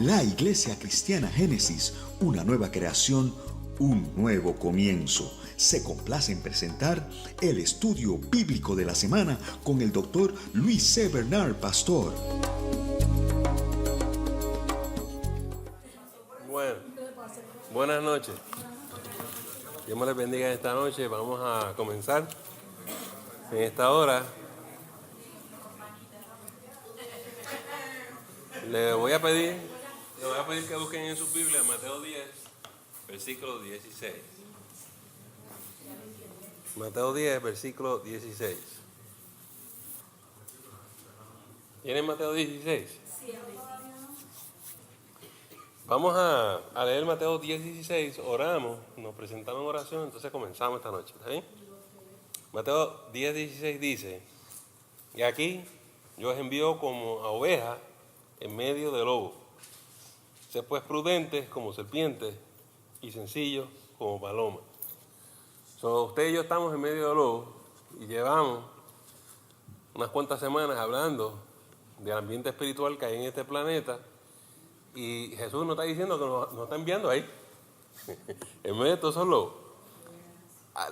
La Iglesia Cristiana Génesis, una nueva creación, un nuevo comienzo. Se complace en presentar el estudio bíblico de la semana con el doctor Luis C. Bernard, pastor. Bueno, buenas noches. Dios me les bendiga esta noche. Vamos a comenzar en esta hora. Le voy a pedir que busquen en su Biblia Mateo 10, versículo 16. Mateo 10, versículo 16. ¿Tienen Mateo 16? Sí. Vamos a leer Mateo 10, 16, oramos, nos presentamos en oración, entonces comenzamos esta noche, ¿está bien? Mateo 10, 16 dice: y aquí yo os envío como a ovejas en medio de lobos. Sed pues prudentes como serpientes y sencillos como palomas. Usted y yo estamos en medio de lobos y llevamos unas cuantas semanas hablando del ambiente espiritual que hay en este planeta. Y Jesús nos está diciendo que nos está enviando ahí, en medio de todos esos lobos.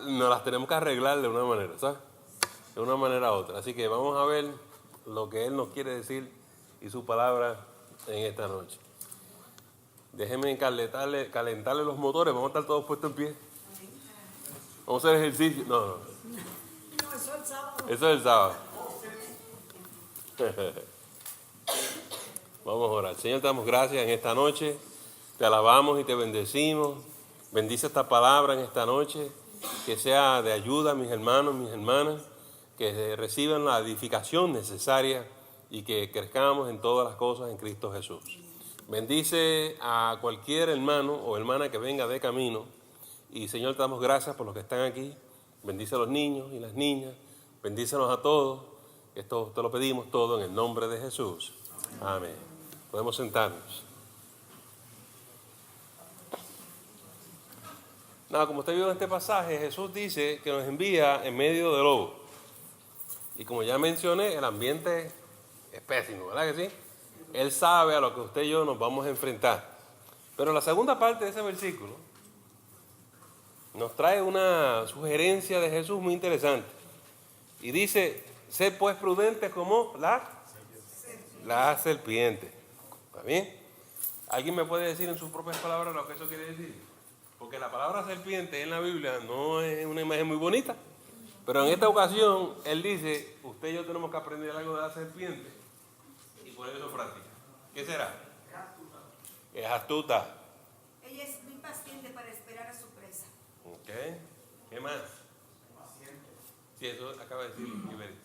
Nos las tenemos que arreglar de una manera, ¿sabes? De una manera u otra. Así que vamos a ver lo que Él nos quiere decir y su palabra en esta noche. Déjenme calentarle los motores, vamos a estar todos puestos en pie. Vamos a hacer ejercicio. No, eso es el sábado. Eso es el sábado. Vamos a orar. Señor, te damos gracias en esta noche. Te alabamos y te bendecimos. Bendice esta palabra en esta noche. Que sea de ayuda a mis hermanos, mis hermanas. Que reciban la edificación necesaria y que crezcamos en todas las cosas en Cristo Jesús. Bendice a cualquier hermano o hermana que venga de camino. Y Señor, te damos gracias por los que están aquí. Bendice a los niños y las niñas. Bendícenos a todos. Esto te lo pedimos todo en el nombre de Jesús. Amén. Podemos sentarnos. Nada, como usted vio en este pasaje, Jesús dice que nos envía en medio de lobos. Y como ya mencioné, el ambiente es pésimo, ¿verdad que sí? Él sabe a lo que usted y yo nos vamos a enfrentar. Pero la segunda parte de ese versículo nos trae una sugerencia de Jesús muy interesante. Y dice: sed pues prudentes como la serpiente. ¿Está bien? ¿Alguien me puede decir en sus propias palabras lo que eso quiere decir? Porque la palabra serpiente en la Biblia no es una imagen muy bonita. Pero en esta ocasión, Él dice: usted y yo tenemos que aprender algo de la serpiente y poner eso en práctica. ¿Qué será? Es astuta. Ella es muy paciente para esperar a su presa. Ok. ¿Qué más? Paciente. Sí, eso acaba de decir Iberis.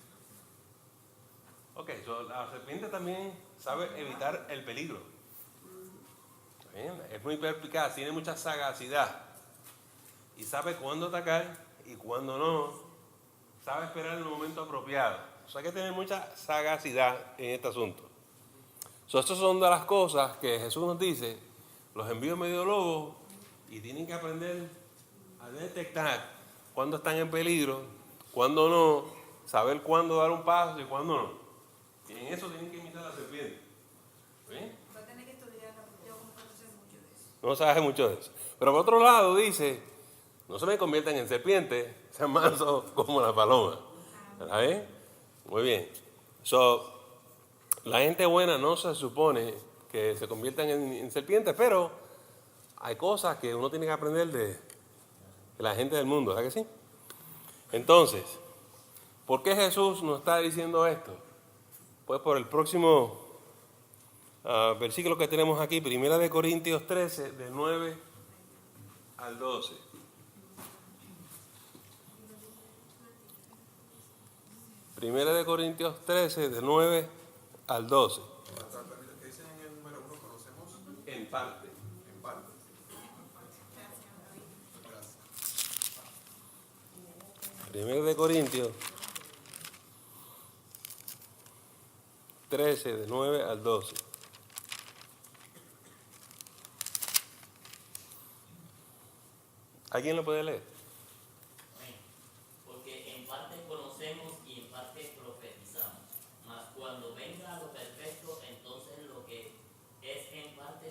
Ok, la serpiente también sabe evitar el peligro. Bien, es muy perspicaz, tiene mucha sagacidad. Y sabe cuándo atacar y cuándo no. Sabe esperar el momento apropiado. O sea, hay que tener mucha sagacidad en este asunto. Estas son de las cosas que Jesús nos dice: los envío en medio de lobos y tienen que aprender a detectar cuándo están en peligro, cuándo no, saber cuándo dar un paso y cuándo no. Y en eso tienen que imitar a la serpiente. ¿Bien? Va a tener que estudiarla porque yo no sé mucho de eso. No sabe mucho de eso. Pero por otro lado dice: no se me conviertan en serpientes, sean mansos como la paloma. ¿Está bien? Muy bien. La gente buena no se supone que se conviertan en serpientes, pero hay cosas que uno tiene que aprender de la gente del mundo, ¿verdad que sí? Entonces, ¿por qué Jesús nos está diciendo esto? Pues por el próximo versículo que tenemos aquí, 1 Corintios 13, del 9 al 12. Primera de Corintios 13, del 9 al 12. ¿Qué dicen en el número 1? ¿Conocemos? En parte. En parte. Primera de Corintios 13, del 9 al 12. ¿Alguien lo puede leer? Porque en parte conocemos y en parte profetizamos, mas cuando venga lo perfecto, entonces lo que es en parte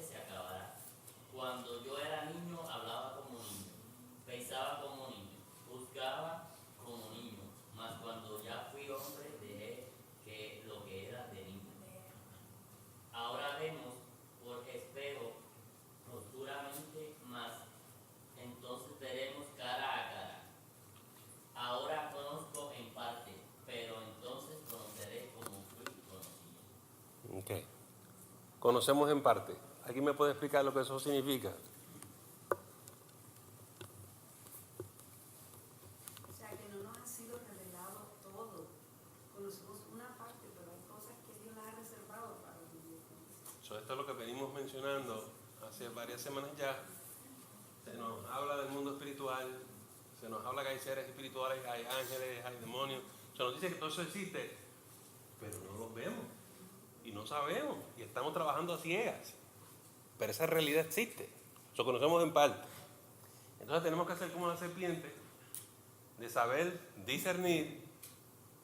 conocemos en parte. ¿Alguien me puede explicar lo que eso significa? O sea, que no nos ha sido revelado todo. Conocemos una parte, pero hay cosas que Dios las ha reservado para vivir. Esto es lo que venimos mencionando hace varias semanas ya. Se nos habla del mundo espiritual, se nos habla que hay seres espirituales, hay ángeles, hay demonios. Se nos dice que todo eso existe, pero no los vemos y no sabemos y estamos trabajando a ciegas. Pero esa realidad existe, lo conocemos en parte. Entonces tenemos que hacer como la serpiente, de saber discernir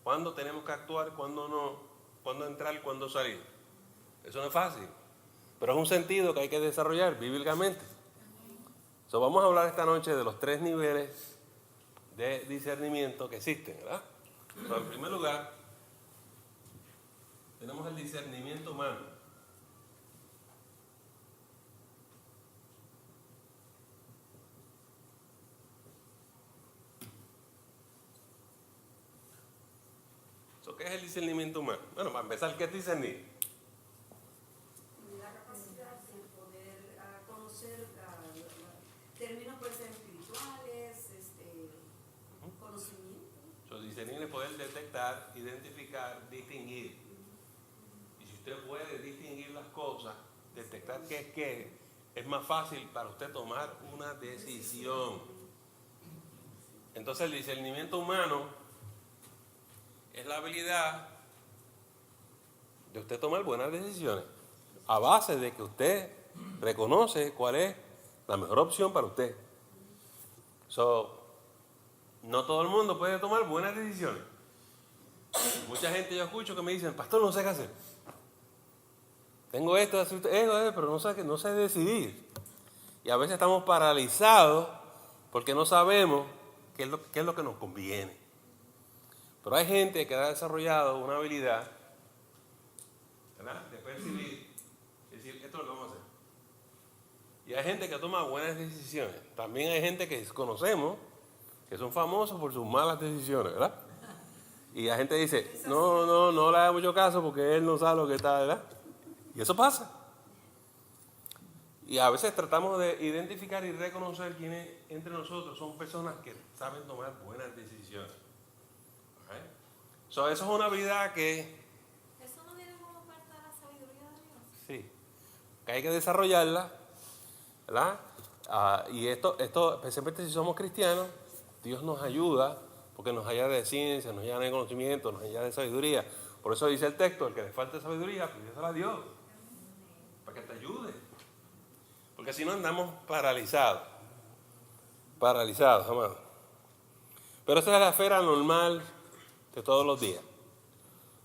cuándo tenemos que actuar, cuándo no, cuándo entrar, cuándo salir. Eso no es fácil, pero es un sentido que hay que desarrollar bíblicamente. So, vamos a hablar esta noche de los 3 niveles de discernimiento que existen, ¿verdad? So, en primer lugar, tenemos el discernimiento humano. So, ¿qué es el discernimiento humano? Bueno, para empezar, ¿qué es discernir? La capacidad de poder conocer términos pueden ser espirituales, conocimiento. So, discernir es poder detectar, identificar, distinguir. Y si usted puede distinguir las cosas, detectar qué es qué, es más fácil para usted tomar una decisión. Entonces el discernimiento humano es la habilidad de usted tomar buenas decisiones a base de que usted reconoce cuál es la mejor opción para usted. So, no todo el mundo puede tomar buenas decisiones. Mucha gente yo escucho que me dicen, pastor, no sé qué hacer. Tengo esto, pero no sé decidir. Y a veces estamos paralizados porque no sabemos qué es lo que nos conviene. Pero hay gente que ha desarrollado una habilidad, ¿verdad?, de percibir, decir, esto es lo que vamos a hacer. Y hay gente que toma buenas decisiones. También hay gente que conocemos que son famosos por sus malas decisiones, ¿verdad? Y la gente dice, no le haga mucho caso porque él no sabe lo que está, ¿verdad? Y eso pasa. Y a veces tratamos de identificar y reconocer quiénes entre nosotros son personas que saben tomar buenas decisiones. ¿Okay? So, eso es una habilidad que... ¿Eso no viene como parte de la sabiduría de Dios? Sí, que hay que desarrollarla, ¿verdad? Y esto, especialmente si somos cristianos, Dios nos ayuda porque nos ayuda de ciencia, nos ayuda de conocimiento, nos ayuda de sabiduría. Por eso dice el texto, el que le falte sabiduría, pídesela a Dios, para que te ayude. Porque si no andamos paralizados, amado. Pero esa es la esfera normal de todos los días.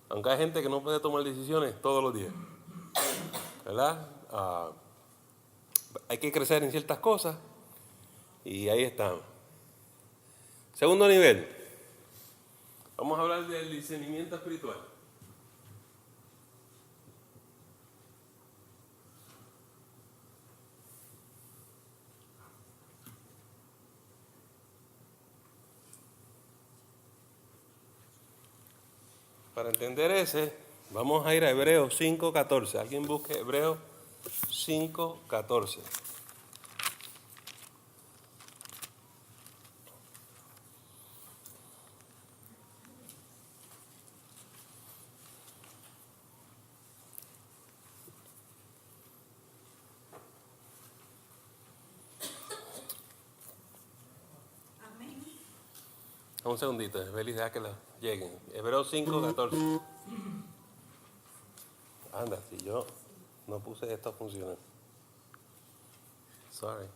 Aunque hay gente que no puede tomar decisiones todos los días, ¿verdad? Hay que crecer en ciertas cosas y ahí estamos. Segundo nivel, vamos a hablar del discernimiento espiritual. Para entender ese, vamos a ir a Hebreos 5:14. Alguien busque Hebreos 5:14. Amén. Un segundito, Feliz, deja que la lleguen. Hebreos 5:14. Anda, si yo no puse esto a funcionar. Sorry.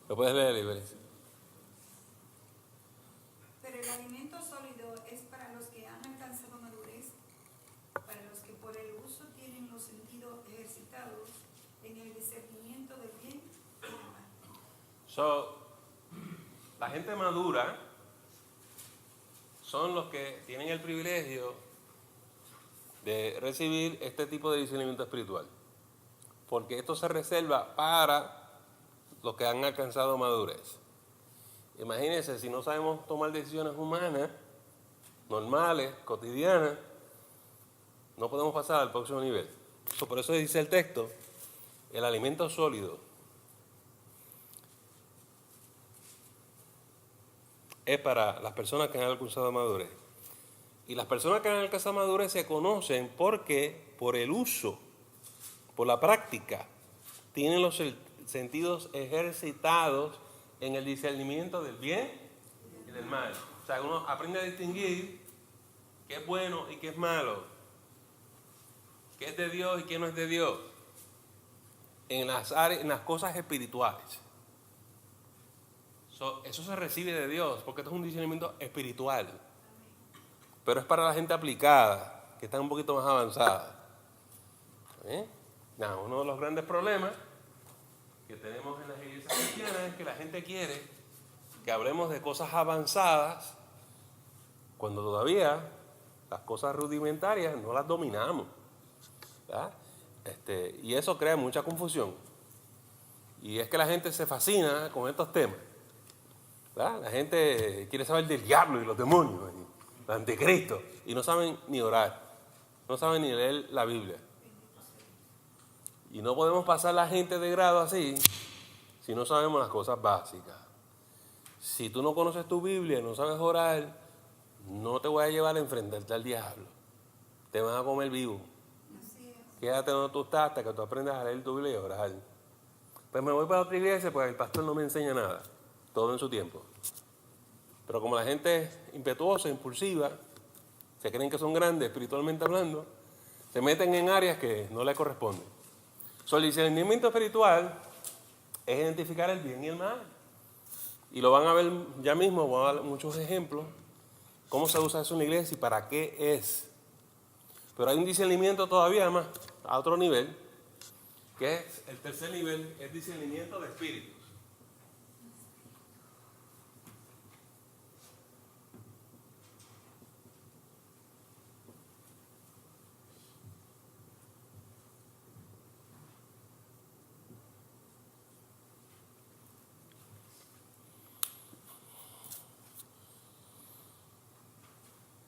¿Lo puedes leer, Iberis? Pero el alimento sólido es para los que han alcanzado madurez, para los que por el uso tienen los sentidos ejercitados en el discernimiento del bien y del mal. So, la gente madura son los que tienen el privilegio de recibir este tipo de discernimiento espiritual. Porque esto se reserva para los que han alcanzado madurez. Imagínense, si no sabemos tomar decisiones humanas, normales, cotidianas, no podemos pasar al próximo nivel. Por eso dice el texto, el alimento sólido es para las personas que han alcanzado madurez. Y las personas que han alcanzado madurez se conocen porque por el uso, por la práctica, tienen los sentidos ejercitados en el discernimiento del bien y del mal. O sea, uno aprende a distinguir qué es bueno y qué es malo, qué es de Dios y qué no es de Dios, en las cosas espirituales. Eso se recibe de Dios, porque esto es un discernimiento espiritual. Pero es para la gente aplicada, que está un poquito más avanzada. Uno de los grandes problemas que tenemos en las iglesias cristianas es que la gente quiere que hablemos de cosas avanzadas cuando todavía las cosas rudimentarias no las dominamos, ¿verdad? Y eso crea mucha confusión. Y es que la gente se fascina con estos temas, ¿verdad? La gente quiere saber del diablo y los demonios, y el anticristo, y no saben ni orar, no saben ni leer la Biblia. Y no podemos pasar la gente de grado así si no sabemos las cosas básicas. Si tú no conoces tu Biblia, no sabes orar, no te voy a llevar a enfrentarte al diablo. Te van a comer vivo. Quédate donde tú estás hasta que tú aprendas a leer tu Biblia y a orar. Pues me voy para otra iglesia, pues el pastor no me enseña nada. Todo en su tiempo. Pero como la gente es impetuosa, impulsiva, se creen que son grandes espiritualmente hablando, se meten en áreas que no les corresponden. El discernimiento espiritual es identificar el bien y el mal. Y lo van a ver ya mismo, voy a dar muchos ejemplos, cómo se usa eso en la iglesia y para qué es. Pero hay un discernimiento todavía más, a otro nivel, que es el tercer nivel, es discernimiento de espíritus.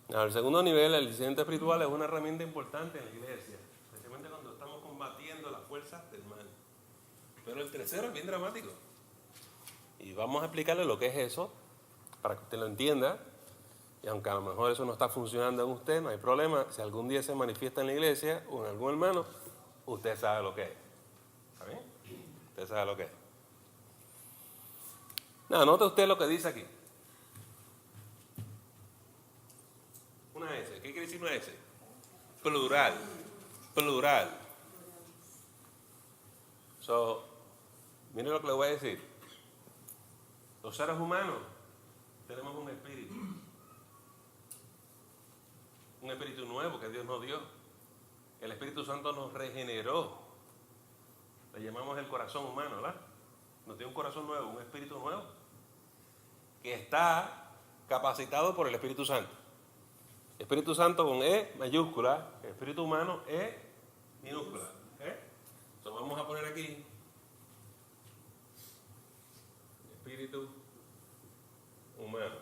El segundo nivel, el discernimiento espiritual, es una herramienta importante en la iglesia, especialmente cuando estamos combatiendo las fuerzas del mal. Pero el tercero es bien dramático. Y vamos a explicarle lo que es eso, para que usted lo entienda. Y aunque a lo mejor eso no está funcionando en usted, no hay problema. Si algún día se manifiesta en la iglesia o en algún hermano, usted sabe lo que es. ¿Está bien? Usted sabe lo que es. Note usted lo que dice aquí. Una S. ¿Qué quiere decir una S? Plural. Plural. Mire lo que le voy a decir. Los seres humanos tenemos un espíritu. Un espíritu nuevo que Dios nos dio. El Espíritu Santo nos regeneró. Le llamamos el corazón humano, ¿verdad? Nos dio un corazón nuevo, un espíritu nuevo, que está capacitado por el Espíritu Santo. Espíritu Santo con E mayúscula, espíritu humano E minúscula. Entonces vamos a poner aquí espíritu humano.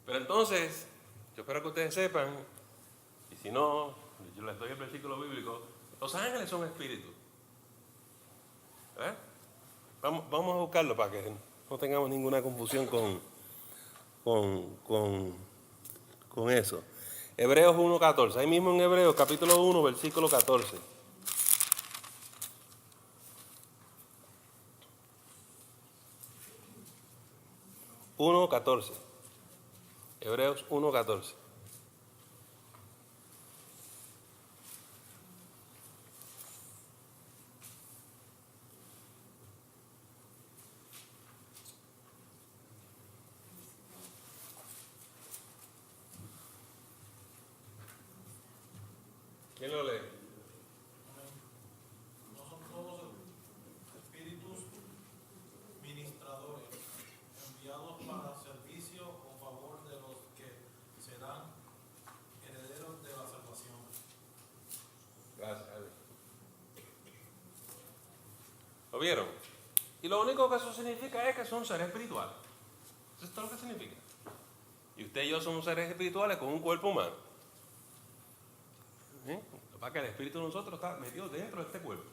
Pero entonces, yo espero que ustedes sepan, y si no, yo les doy el versículo bíblico, los ángeles son espíritus. Vamos a buscarlo para que no tengamos ninguna confusión con eso. Hebreos 1:14, ahí mismo en Hebreos capítulo 1, versículo 14. Hebreos 1:14. ¿Quién lo lee? No son todos espíritus ministradores, enviados para servicio o favor de los que serán herederos de la salvación. Gracias, Javi. ¿Lo vieron? Y lo único que eso significa es que son seres espirituales. Eso es todo lo que significa. usted y yo somos seres espirituales con un cuerpo humano. Lo que pasa es que el espíritu de nosotros está metido dentro de este cuerpo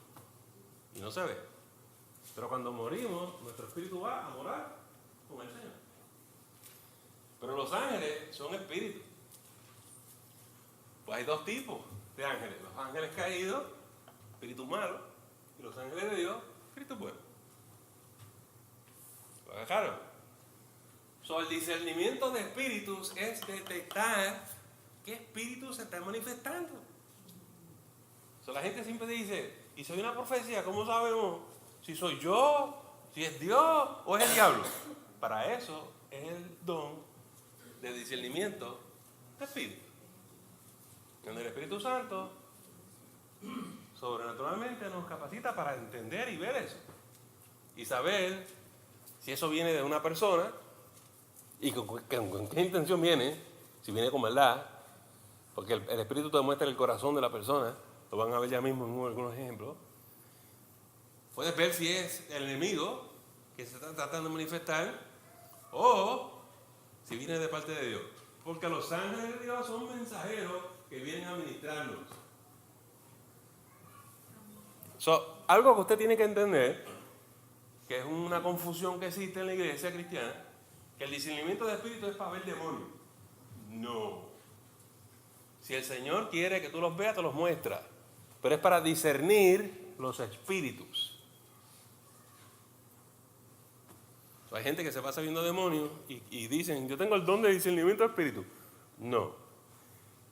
y no se ve. Pero cuando morimos, nuestro espíritu va a morar con el Señor. Pero los ángeles son espíritus. Pues hay dos tipos de ángeles: los ángeles caídos, espíritus malos, y los ángeles de Dios, espíritus buenos. ¿Lo agarraron? El discernimiento de espíritus es detectar qué espíritu se está manifestando. La gente siempre dice, y si hay una profecía, ¿cómo sabemos si soy yo, si es Dios o es el diablo? Para eso es el don de discernimiento de espíritu. Donde el Espíritu Santo sobrenaturalmente nos capacita para entender y ver eso. Y saber si eso viene de una persona y con qué intención viene, si viene con maldad, porque el Espíritu te muestra el corazón de la persona, lo van a ver ya mismo en algunos ejemplos. Puedes ver si es el enemigo que se está tratando de manifestar o si viene de parte de Dios. Porque los ángeles de Dios son mensajeros que vienen a ministrarnos. Algo que usted tiene que entender, que es una confusión que existe en la iglesia cristiana, que el discernimiento de espíritu es para ver demonios. No. Si el Señor quiere que tú los veas, te los muestra. Pero es para discernir los espíritus. Hay gente que se pasa viendo demonios y dicen, yo tengo el don de discernimiento de espíritu. No.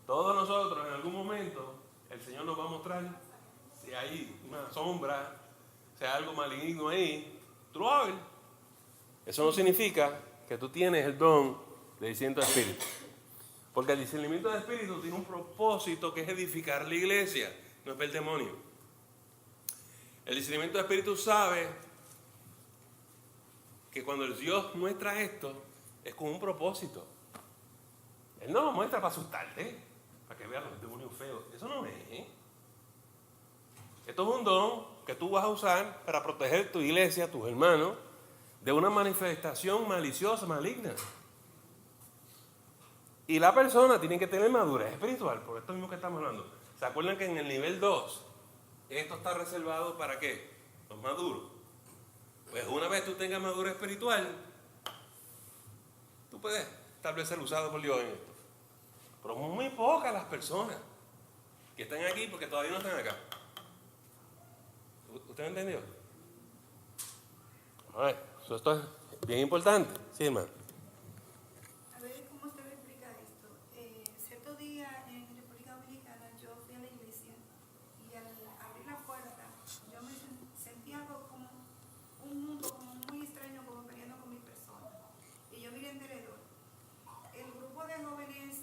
Todos nosotros en algún momento el Señor nos va a mostrar si hay una sombra, si hay algo maligno ahí. Tú lo vas a ver. Eso no significa que tú tienes el don de discernimiento de espíritu. Porque el discernimiento de espíritu tiene un propósito que es edificar la iglesia, no es ver el demonio. El discernimiento de espíritu sabe que cuando el Dios muestra esto, es con un propósito. Él no lo muestra para asustarte, para que veas los demonios feos. Eso no es. Esto es un don que tú vas a usar para proteger tu iglesia, tus hermanos, de una manifestación maliciosa, maligna. Y la persona tiene que tener madurez espiritual, por esto mismo que estamos hablando. ¿Se acuerdan que en el nivel 2, esto está reservado para qué? Los maduros. Pues una vez tú tengas madurez espiritual, tú puedes tal vez ser usado por Dios en esto. Pero muy pocas las personas que están aquí porque todavía no están acá. ¿Usted me entendió? A ver, esto es bien importante. Sí, hermano. A ver cómo usted le explica esto. Cierto día en República Dominicana yo fui a la iglesia y al abrir la puerta yo me sentí algo como un mundo como muy extraño, como peleando con mi persona. Y yo miré en derredor. El grupo de jóvenes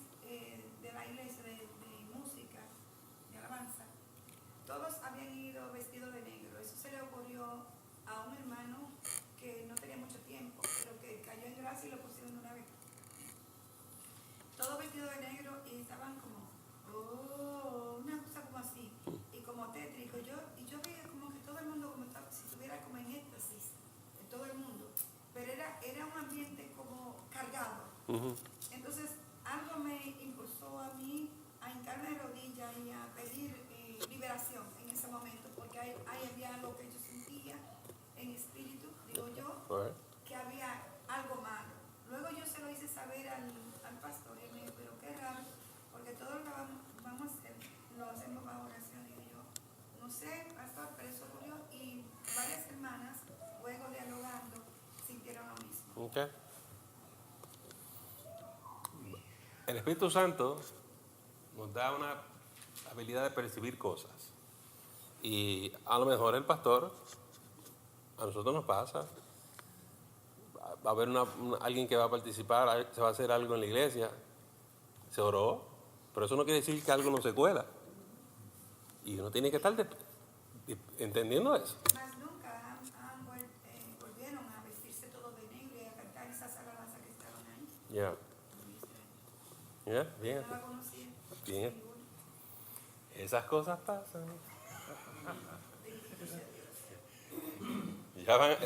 de la iglesia de música, de alabanza, todos habían ido vestidos de negro. Eso se le ocurrió a un hermano que no tenía mucho tiempo, pero que cayó en gracia y lo pusieron de una vez. Todo vestido de negro y estaban como, una cosa como así, y como tétrico. Y yo veía como que todo el mundo como estaba, si estuviera como en éxtasis, todo el mundo. Pero era un ambiente como cargado. Entonces, algo me impulsó a mí a hincarme de rodillas y a pedir liberación en ese momento, porque ahí había algo que yo sentía en espíritu, digo yo, que había algo malo. Luego yo se lo hice saber al pastor y me dijo, pero qué raro, porque todo lo que vamos a hacer lo hacemos bajo oración. Y yo, no sé, pastor, pero eso ocurrió y varias hermanas, luego dialogando, sintieron lo mismo. Okay. El Espíritu Santo nos da una habilidad de percibir cosas. Y a lo mejor el pastor, a nosotros nos pasa, va a haber alguien que va a participar, se va a hacer algo en la iglesia, se oró, pero eso no quiere decir que algo no se cuela. Y uno tiene que estar entendiendo eso. Más nunca volvieron a vestirse todo de negro y a cantar esas alabanzas que estaban ahí. Ya. Ya, bien. No la conocía. Bien. Esas cosas pasan.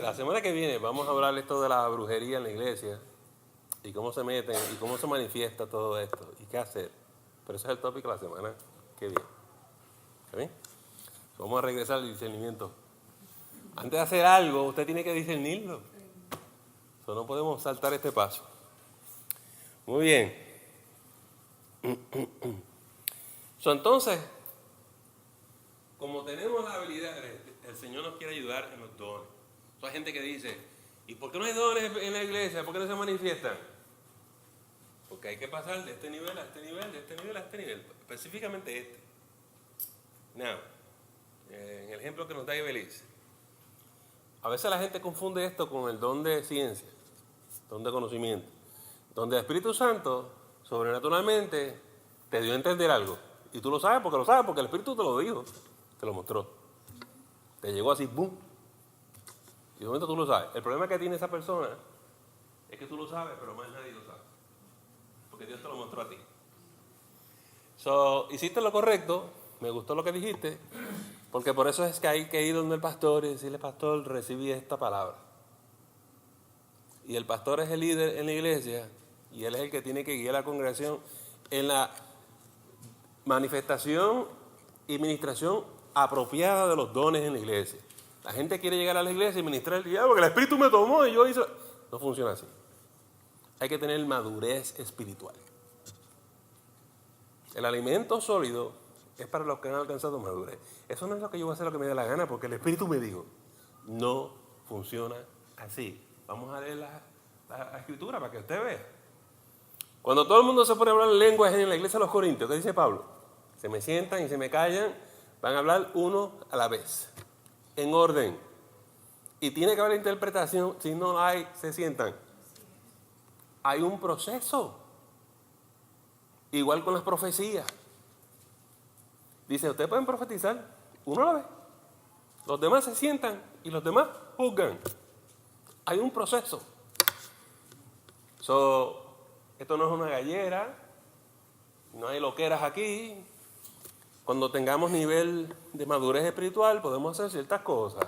La semana que viene vamos a hablar esto de la brujería en la iglesia y cómo se meten y cómo se manifiesta todo esto y qué hacer. Pero ese es el tópico de la semana que viene. ¿Está bien? Vamos a regresar al discernimiento. Antes de hacer algo, usted tiene que discernirlo. So, no podemos saltar este paso. Muy bien. So, entonces, como tenemos la habilidad, el Señor nos quiere ayudar en los dones. So, hay gente que dice, ¿y por qué no hay dones en la iglesia? ¿Por qué no se manifiestan? Porque hay que pasar de este nivel a este nivel, de este nivel a este nivel. Específicamente este. Now, en el ejemplo que nos da Ibeliz, a veces la gente confunde esto con el don de ciencia, don de conocimiento, donde el Espíritu Santo sobrenaturalmente te dio a entender algo. Y tú lo sabes, porque el Espíritu te lo dijo, te lo mostró. Te llegó así, ¡boom! Y de momento tú lo sabes. El problema que tiene esa persona es que tú lo sabes, pero más nadie lo sabe. Porque Dios te lo mostró a ti. So, hiciste lo correcto, me gustó lo que dijiste, porque por eso es que hay que ir donde el pastor y decirle, pastor, recibí esta palabra. Y el pastor es el líder en la iglesia y él es el que tiene que guiar a la congregación en la manifestación y ministración apropiada de los dones en la iglesia. La gente quiere llegar a la iglesia y ministrar el diablo, porque el Espíritu me tomó y yo hice... No funciona así. Hay que tener madurez espiritual. El alimento sólido es para los que han alcanzado madurez. Eso no es lo que yo voy a hacer lo que me dé la gana, porque el Espíritu me dijo. No funciona así. Vamos a leer la Escritura para que usted vea. Cuando todo el mundo se pone a hablar lenguas en la iglesia de los Corintios, ¿qué dice Pablo? Se me sientan y se me callan, van a hablar uno a la vez, en orden. Y tiene que haber interpretación, si no hay, se sientan. Hay un proceso. Igual con las profecías. Dice, ustedes pueden profetizar uno a la vez. Los demás se sientan y los demás juzgan. Hay un proceso. Esto no es una gallera, no hay loqueras aquí. Cuando tengamos nivel de madurez espiritual podemos hacer ciertas cosas.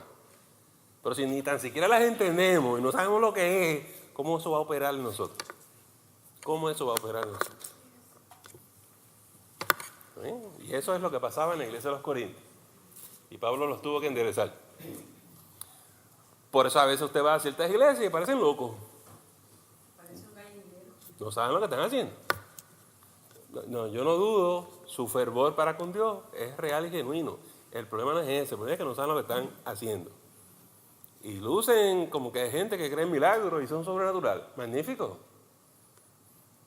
Pero si ni tan siquiera las entendemos y no sabemos lo que es, ¿cómo eso va a operar en nosotros? ¿Cómo eso va a operar en nosotros? ¿Sí? Y eso es lo que pasaba en la iglesia de los Corintios. Y Pablo los tuvo que enderezar. Por eso a veces usted va a ciertas iglesias y parecen locos. No saben lo que están haciendo. No, yo no dudo, su fervor para con Dios es real y genuino. El problema no es ese, el problema es que no saben lo que están haciendo. Y lucen como que hay gente que cree en milagros y son sobrenatural. Magnífico.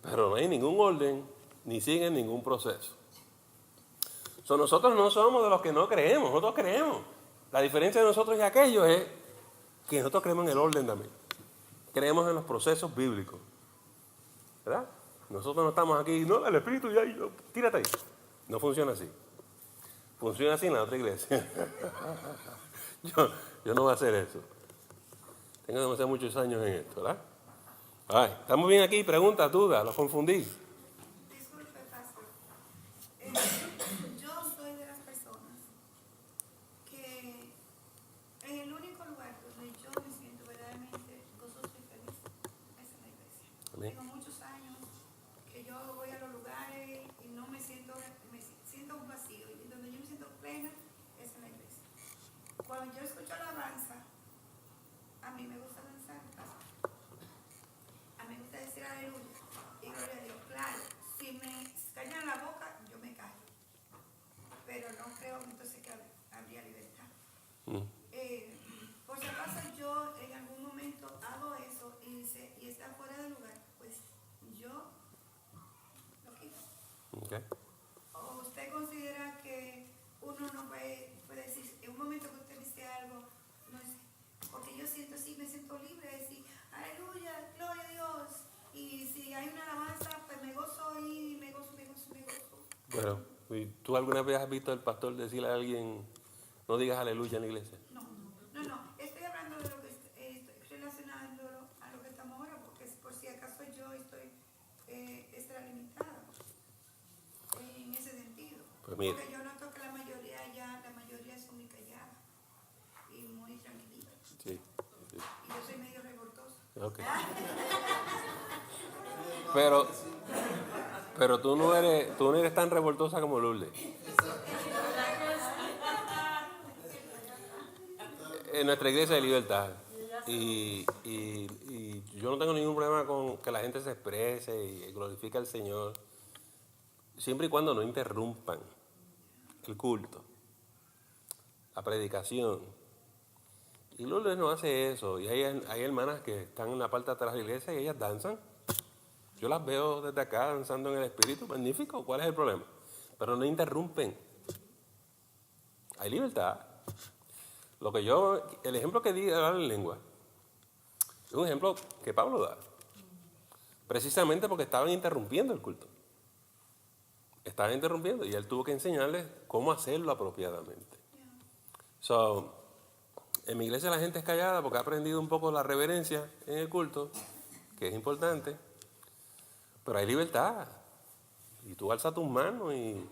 Pero no hay ningún orden, ni siguen ningún proceso. Nosotros no somos de los que no creemos, nosotros creemos. La diferencia de nosotros y aquellos es que nosotros creemos en el orden también. Creemos en los procesos bíblicos. ¿Verdad? Nosotros no estamos aquí, no, el Espíritu ya, tírate ahí. No funciona así. Funciona así en la otra iglesia. Yo no voy a hacer eso. Tengo demasiado muchos años en esto, ¿verdad? Ay, ¿estamos bien aquí? Preguntas, dudas, los confundí. Disculpe, pastor. Yo soy de las personas que en el único lugar donde yo me siento verdaderamente gozoso y feliz es en la iglesia. Amén. Tengo muchos años que yo voy a los lugares y no me siento un vacío. Y donde yo me siento plena es en la iglesia. Cuando yo escucho alabanza, a mí me gusta danzar, pastor. A mí me gusta decir aleluya y gloria a Dios. Claro, si me callan la boca, yo me callo. Pero no creo entonces que habría libertad. Por si acaso yo en algún momento hago eso y está fuera de lugar, pues yo lo quito. Okay. ¿O usted considera que uno no puede decir, en un momento que usted dice algo, no es, porque yo siento así, me siento libre de decir, aleluya, gloria a Dios, y si hay una alabanza, pues me gozo y me gozo. Bueno, ¿y tú alguna vez has visto al pastor decirle a alguien, no digas aleluya en la iglesia? No, estoy hablando de lo que estoy relacionándolo a lo que estamos ahora, porque por si acaso yo estoy extralimitada en ese sentido. Pues mira. Porque yo noto que la mayoría son muy calladas y muy tranquilitas. Sí. Y yo soy medio revoltosa. Ok. Pero tú no eres tan revoltosa como Lourdes. En nuestra iglesia hay libertad. Y yo no tengo ningún problema con que la gente se exprese y glorifique al Señor, siempre y cuando no interrumpan el culto, la predicación. Y Lourdes no hace eso. Y hay hermanas que están en la parte de atrás de la iglesia y ellas danzan. Yo las veo desde acá danzando en el espíritu, magnífico. ¿Cuál es el problema? Pero no interrumpen. Hay libertad. El ejemplo que di de hablar en lengua, es un ejemplo que Pablo da. Precisamente porque estaban interrumpiendo el culto. Estaban interrumpiendo y él tuvo que enseñarles cómo hacerlo apropiadamente. En mi iglesia la gente es callada porque ha aprendido un poco la reverencia en el culto, que es importante, pero hay libertad. Y tú alzas tus manos y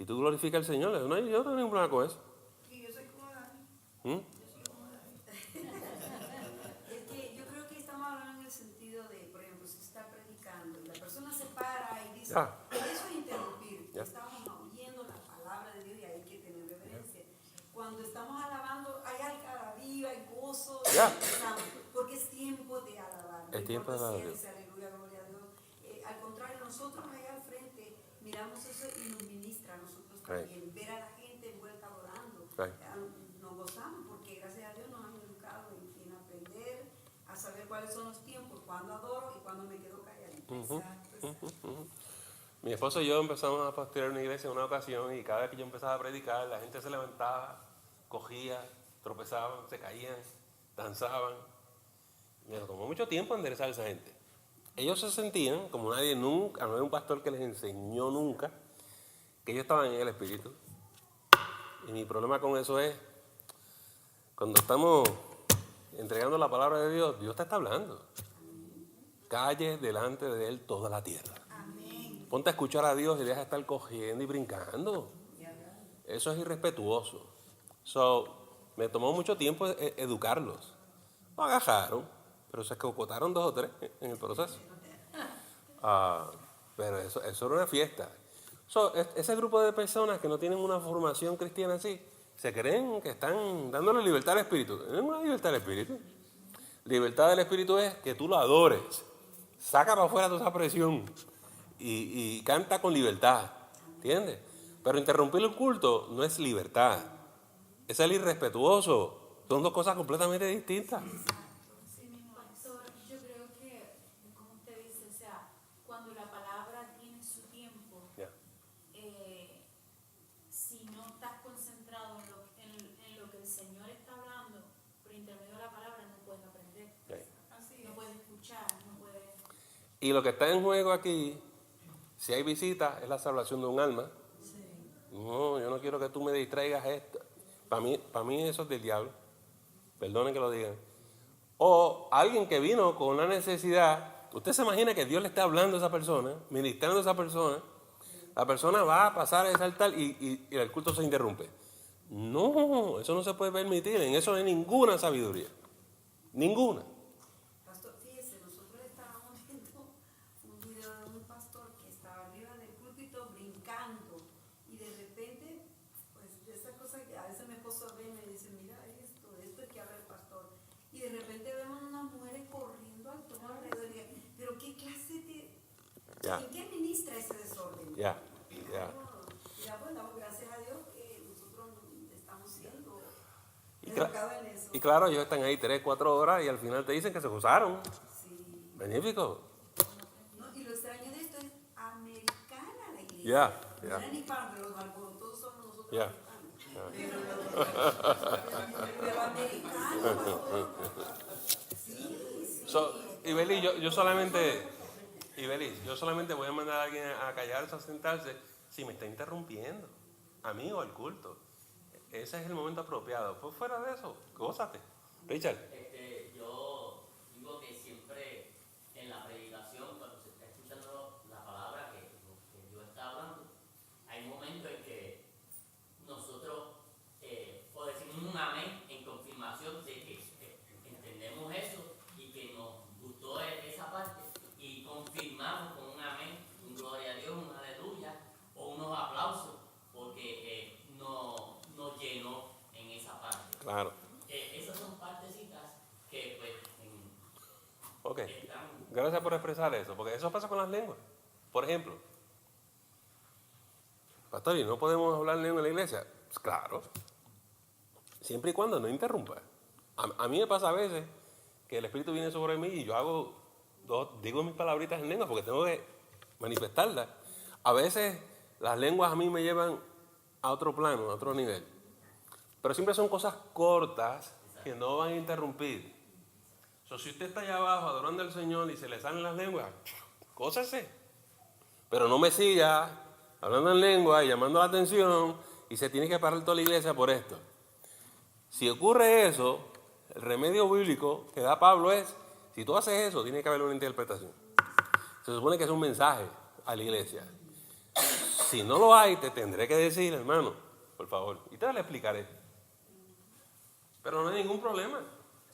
tú glorificas al Señor. Yo no tengo ningún problema con eso. Y yo soy como Dani. ¿Mm? Es que yo creo que estamos hablando en el sentido de, por ejemplo, si se está predicando y la persona se para y dice, Ya. eso es interrumpir. Ya. Estamos oyendo la palabra de Dios y hay que tener reverencia. Cuando estamos alabando, hay algarabía, hay gozo, Ya. porque es tiempo de alabar. Es tiempo de alabar. Aleluya, gloria a Dios. Al contrario, nosotros allá al frente miramos eso y nos ministra a nosotros también. Ver a la gente envuelta adorando. Nos gozamos porque gracias a Dios nos han educado en aprender a saber cuáles son los tiempos, cuándo adoro y cuándo me quedo calladita. Exacto. Mi esposo y yo empezamos a pastorear una iglesia en una ocasión y cada vez que yo empezaba a predicar, la gente se levantaba, cogía, tropezaban, se caían, danzaban. Me tomó mucho tiempo enderezar a esa gente. Ellos se sentían como nadie nunca, no había un pastor que les enseñó nunca, que ellos estaban en el Espíritu. Y mi problema con eso es, cuando estamos entregando la palabra de Dios, Dios te está hablando. Calle delante de Él toda la tierra. Amén. Ponte a escuchar a Dios y deja de estar cogiendo y brincando. Eso es irrespetuoso. Me tomó mucho tiempo educarlos. Lo agajaron, pero se cocotaron 2 o 3 en el proceso. Pero eso era una fiesta. Ese grupo de personas que no tienen una formación cristiana así, se creen que están dándole libertad al espíritu. No es una libertad al espíritu. Libertad del espíritu es que tú lo adores. Saca para afuera toda esa presión y canta con libertad. ¿Entiendes? Pero interrumpir el culto no es libertad. Es el irrespetuoso. Son 2 cosas completamente distintas. Pastor, yo creo que, como usted dice, o sea, cuando la palabra tiene su tiempo, si no estás concentrado en lo que el Señor está hablando, por intermedio de la palabra no puedes aprender. No puedes escuchar, no puedes... Y lo que está en juego aquí, si hay visita, es la salvación de un alma. No, yo no quiero que tú me distraigas esto. Para mí eso es del diablo. Perdonen que lo digan. O alguien que vino con una necesidad. Usted se imagina que Dios le está hablando a esa persona, ministrando a esa persona. La persona va a pasar a ese altar y el culto se interrumpe. No, eso no se puede permitir. En eso no hay ninguna sabiduría. Ninguna. Pastor, fíjese, nosotros estábamos viendo un video de un pastor que estaba arriba del púlpito brincando y de repente, pues de esa cosa que a veces mi esposo ve y me dice, mira esto es que habla el pastor. Y de repente vemos unas mujeres corriendo al todo alrededor y digo, pero ¿qué clase de... ¿En qué ministra ese desorden? Ya. Ya pues damos gracias a Dios que nosotros estamos siendo Y educados en eso. Y claro, ellos están ahí 3, 4 horas y al final te dicen que se gozaron. Sí. Magnífico. No, y lo extraño de esto es americana la iglesia. No era ni para los alborotos somos nosotros americanos. Pero americano. Sí. Ibeli, yo solamente voy a mandar a alguien a callarse, a sentarse, si me está interrumpiendo, a mí o al culto. Ese es el momento apropiado. Pues fuera de eso, gózate. Richard. Yo digo que siempre en la predicación, cuando se está escuchando la palabra que Dios está hablando, hay momentos en que nosotros o decimos un amén en confirmación de que entendemos eso y que nos gustó esa parte y confirmamos con gracias por expresar eso, porque eso pasa con las lenguas. Por ejemplo, pastor, ¿y no podemos hablar lengua en la iglesia? Pues claro, siempre y cuando no interrumpa. A mí me pasa a veces que el Espíritu viene sobre mí y yo digo mis palabritas en lengua porque tengo que manifestarlas. A veces las lenguas a mí me llevan a otro plano, a otro nivel. Pero siempre son cosas cortas que no van a interrumpir. Si usted está allá abajo adorando al Señor y se le salen las lenguas, cósase. Pero no me siga hablando en lengua y llamando la atención y se tiene que parar toda la iglesia por esto. Si ocurre eso, el remedio bíblico que da Pablo es, si tú haces eso, tiene que haber una interpretación. Se supone que es un mensaje a la iglesia. Si no lo hay, te tendré que decir, hermano, por favor. Y te lo explicaré. Pero no hay ningún problema.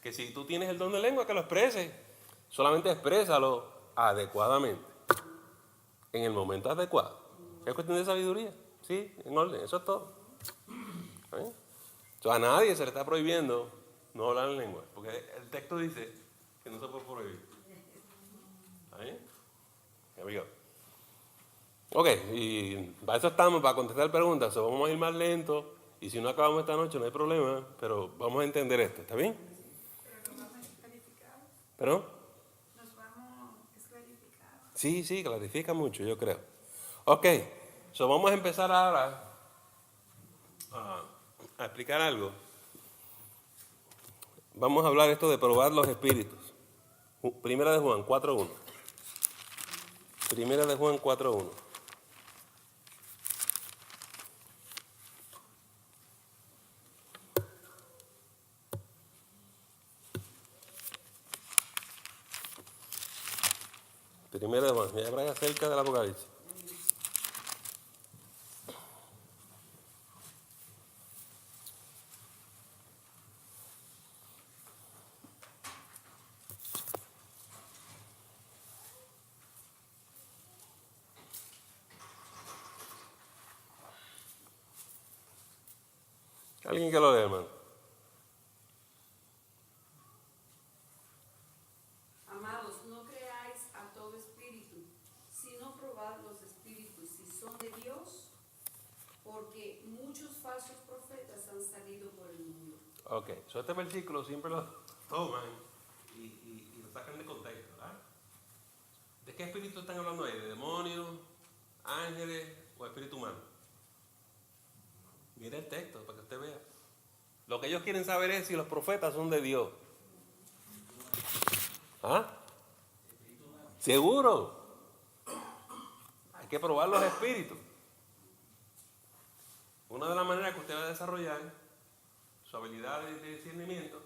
Que si tú tienes el don de lengua, que lo expreses. Solamente exprésalo adecuadamente. En el momento adecuado. Es cuestión de sabiduría. Sí, en orden. Eso es todo. Entonces, a nadie se le está prohibiendo no hablar en lengua. Porque el texto dice que no se puede prohibir. ¿Está bien? Here we go. Ok, y para eso estamos, para contestar preguntas. Vamos a ir más lento. Y si no acabamos esta noche, no hay problema. Pero vamos a entender esto. ¿Está bien? Pero nos vamos a clarificar. ¿Perdón? Nos vamos a clarificar. Sí, clarifica mucho, yo creo. Ok, vamos a empezar ahora a explicar algo. Vamos a hablar esto de probar los espíritus. Primera de Juan 4.1. Primera de Juan 4.1. Primera de Juan, ya habrá acerca del Apocalipsis. Alguien que lo lea, hermano. Amados, no creáis a todo espíritu, sino probad los espíritus si son de Dios, porque muchos falsos profetas han salido por el mundo. Ok, este versículo siempre lo toman y lo sacan de contexto, ¿verdad? ¿De qué espíritu están hablando ahí? ¿De demonios, ángeles o espíritu humano? Mire el texto para que usted vea. Lo que ellos quieren saber es si los profetas son de Dios. ¿Ah? ¿Seguro? Hay que probar los espíritus. Una de las maneras que usted va a desarrollar su habilidad de discernimiento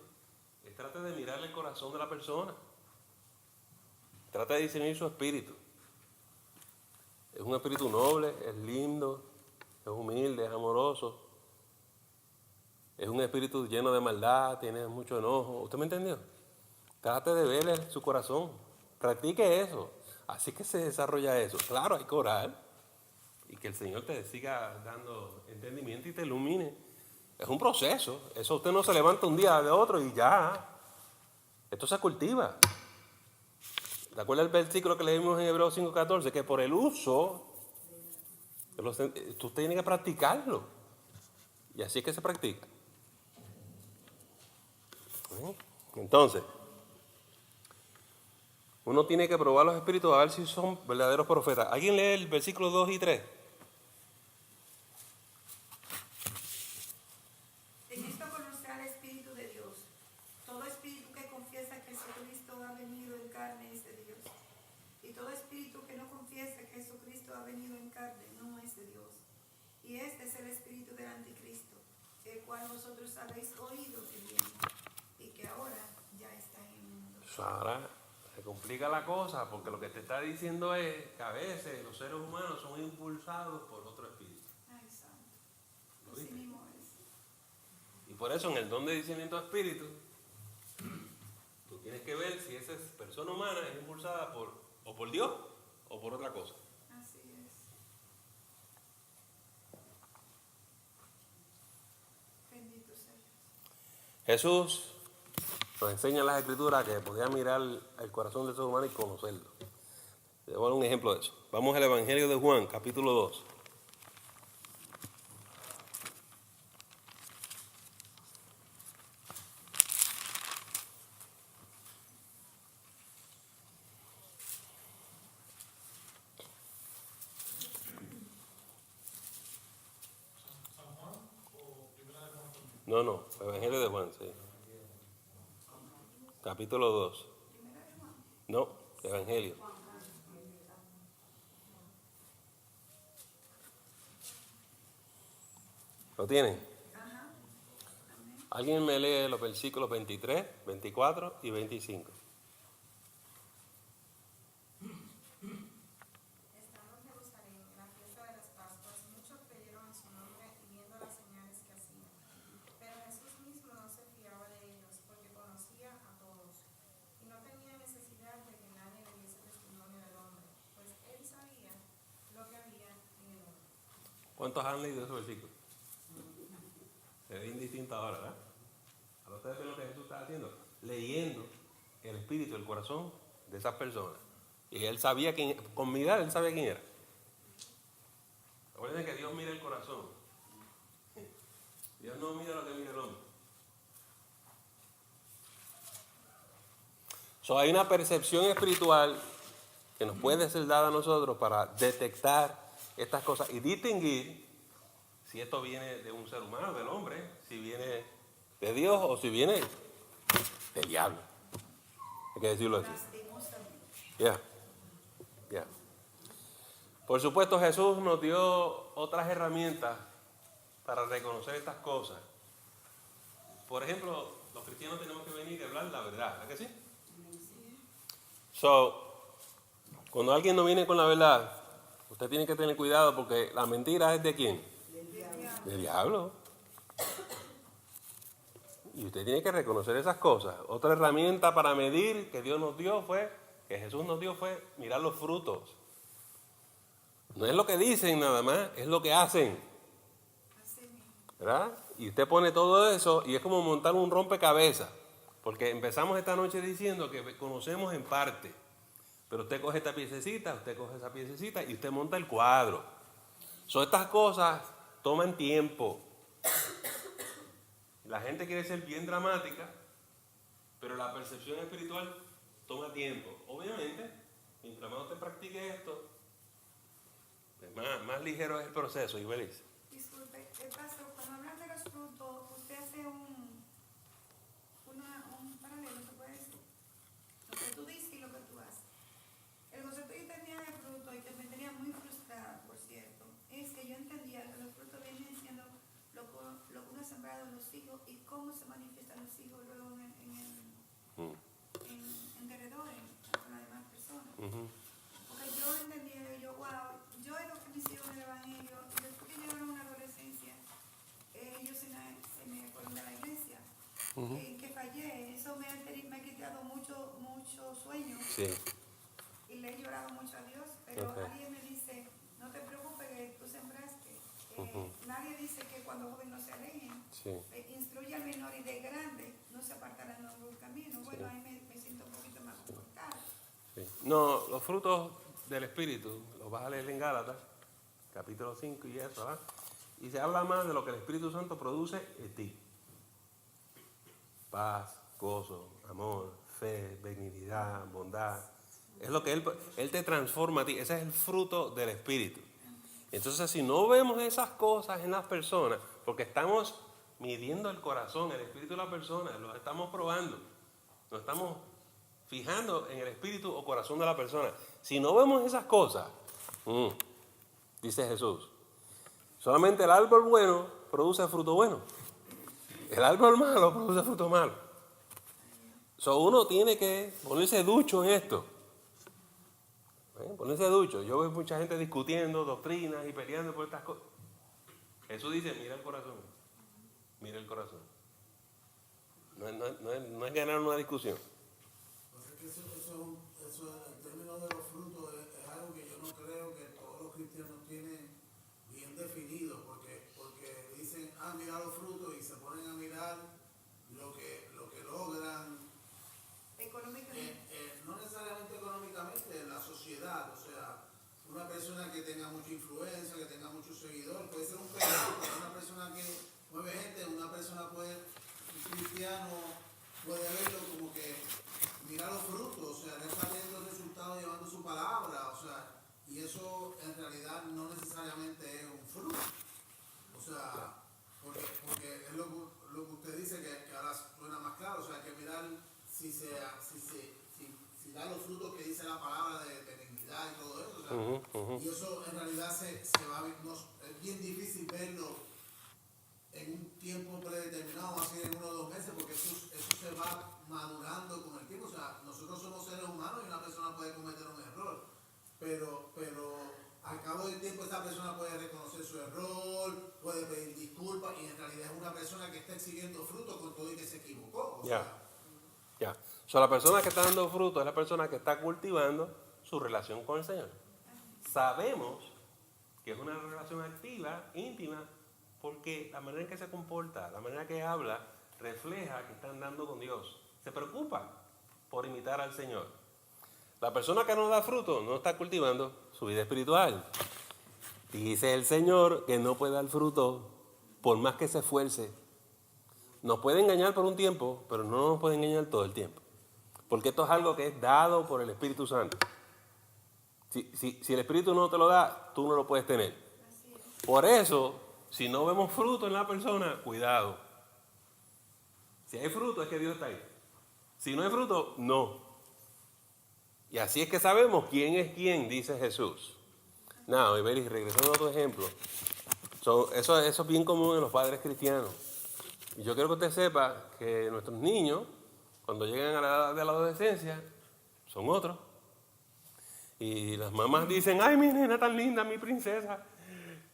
es trate de mirarle el corazón de la persona. Trate de discernir su espíritu. Es un espíritu noble, es lindo, es humilde, es amoroso. Es un espíritu lleno de maldad, tiene mucho enojo. ¿Usted me entendió? Trate de verle su corazón. Practique eso. Así que se desarrolla eso. Claro, hay que orar. Y que el Señor te siga dando entendimiento y te ilumine. Es un proceso. Eso usted no se levanta un día de otro y ya. Esto se cultiva. ¿Te acuerdas el versículo que leímos en Hebreos 5:14? Que por el uso, usted tiene que practicarlo. Y así es que se practica. Entonces, uno tiene que probar los espíritus a ver si son verdaderos profetas. ¿Alguien lee el versículo 2 y 3? En esto conocerá el Espíritu de Dios. Todo espíritu que confiesa que Jesucristo ha venido en carne es de Dios. Y todo espíritu que no confiesa que Jesucristo ha venido en carne no es de Dios. Y este es el espíritu del anticristo, el cual vosotros habéis oído que viene y que ahora ya está en el mundo. Ahora se complica la cosa porque lo que te está diciendo es que a veces los seres humanos son impulsados por otro espíritu. Ay, santo. ¿Lo Así viste? mismo es. Y por eso en el don de discernimiento de espíritu, tú tienes que ver si esa persona humana es impulsada o por Dios o por otra cosa. Así es. Bendito sea Dios. Jesús Nos enseñan las escrituras que podía mirar el corazón del ser humano y conocerlo. Te voy a dar un ejemplo de eso. Vamos al Evangelio de Juan, capítulo 2. ¿San Juan o Primera de Juan? No, Evangelio de Juan, sí. Capítulo 2. No, Evangelio. ¿Lo tienen? ¿Alguien me lee los versículos 23, 24 y 25? Estando en Jerusalén, en la fiesta de las Pascuas, muchos creyeron en su nombre y viendo las señales que hacían. Pero Jesús mismo no se fiaba de ellos, porque conocía a todos, y no tenía necesidad de que nadie le diese testimonio del hombre, pues él sabía lo que había en el hombre. ¿Cuántos han leído esos versículos? Se ve indistinto ahora, ¿verdad? Ahora ustedes ven lo que Jesús está haciendo, leyendo el espíritu, el corazón de esas personas. Y él sabía quién, con mirar, él sabía quién era. Acuérdense que Dios mira el corazón. Dios no mira lo que mira el hombre. Hay una percepción espiritual que nos puede ser dada a nosotros para detectar estas cosas y distinguir si esto viene de un ser humano, del hombre, si viene de Dios o si viene del diablo. Hay que decirlo así. Ya. Por supuesto, Jesús nos dio otras herramientas para reconocer estas cosas. Por ejemplo, los cristianos tenemos que venir y hablar la verdad, ¿verdad que sí? Cuando alguien no viene con la verdad, usted tiene que tener cuidado porque la mentira es de ¿quién? Del diablo. Y usted tiene que reconocer esas cosas. Otra herramienta para medir que Dios nos dio que Jesús nos dio fue mirar los frutos. No es lo que dicen nada más, es lo que hacen. ¿Verdad? Y usted pone todo eso y es como montar un rompecabezas. Porque empezamos esta noche diciendo que conocemos en parte. Pero usted coge esta piececita, usted coge esa piececita y usted monta el cuadro. Estas cosas toman tiempo. La gente quiere ser bien dramática, pero la percepción espiritual toma tiempo. Obviamente, mientras más usted practique esto, más ligero es el proceso, Ibelis. Disculpe, pastor, cuando hablan de los frutos, usted hace un paralelo, ¿se puede decir? Lo que tú dices y lo que tú haces. El concepto que yo tenía de fruto y que me tenía muy frustrada, por cierto, es que yo entendía que los frutos vienen siendo lo que uno ha sembrado en los hijos y cómo se manifiestan los hijos luego en derredor, con las demás personas. Porque yo entendía, yo era lo que mis hijos en el Evangelio, y después que llegaron a una adolescencia, ellos se me fueron de la iglesia, que fallé, eso me ha quitado mucho sueño. Sí. Y le he llorado mucho a Dios, pero alguien me dice, no te preocupes que tú sembraste. Nadie dice que cuando jóvenes no se alejen, instruye al menor y de grande no se apartarán de un camino. Bueno, ahí me siento un poquito más confortable. No, los frutos del Espíritu, los vas a leer en Gálatas, capítulo 5 y eso, ¿verdad? Y se habla más de lo que el Espíritu Santo produce en ti. Paz, gozo, amor, fe, benignidad, bondad. Es lo que Él te transforma a ti. Ese es el fruto del Espíritu. Entonces, si no vemos esas cosas en las personas, porque estamos midiendo el corazón, el espíritu de la persona, lo estamos probando, nos estamos fijando en el espíritu o corazón de la persona. Si no vemos esas cosas, dice Jesús, solamente el árbol bueno produce fruto bueno. El árbol malo produce fruto malo. Uno tiene que ponerse ducho en esto. Ponerse ducho. Yo veo mucha gente discutiendo doctrinas y peleando por estas cosas. Jesús dice, mira el corazón. Mira el corazón. No es ganar una discusión. Eso en términos de los frutos es algo que yo no creo que todos los cristianos tienen bien definido, porque dicen, mira los frutos y se ponen a mirar lo que logran que tenga mucha influencia, que tenga muchos seguidores, puede ser un periódico, una persona que mueve gente, una persona puede, un cristiano puede verlo como que mira los frutos, o sea, repartiendo resultados, llevando su palabra, o sea, y eso en realidad no necesariamente es un fruto, o sea, porque es lo que usted dice que ahora suena más claro, o sea, hay que mirar si da los frutos que dice la palabra de benignidad y todo eso, o sea, y eso en realidad se va a ver, es bien difícil verlo en un tiempo predeterminado, así en 1 o 2 meses, porque eso se va madurando con el tiempo, o sea, nosotros somos seres humanos y una persona puede cometer un error, pero al cabo del tiempo esta persona puede reconocer su error, puede pedir disculpas y en realidad es una persona que está exhibiendo fruto con todo y que se equivocó. Ya. O sea, la persona que está dando fruto es la persona que está cultivando su relación con el Señor. Sabemos que es una relación activa, íntima, porque la manera en que se comporta, la manera que habla, refleja que está andando con Dios. Se preocupa por imitar al Señor. La persona que no da fruto no está cultivando su vida espiritual. Dice el Señor que no puede dar fruto por más que se esfuerce. Nos puede engañar por un tiempo, pero no nos puede engañar todo el tiempo. Porque esto es algo que es dado por el Espíritu Santo. Si el Espíritu no te lo da, tú no lo puedes tener. Por eso, si no vemos fruto en la persona, cuidado. Si hay fruto, es que Dios está ahí. Si no hay fruto, no. Y así es que sabemos quién es quién, dice Jesús. Now, y regresando a otro ejemplo. Eso es bien común en los padres cristianos. Y yo quiero que usted sepa que nuestros niños, cuando llegan a la edad de la adolescencia, son otros. Y las mamás dicen, ay, mi nena tan linda, mi princesa,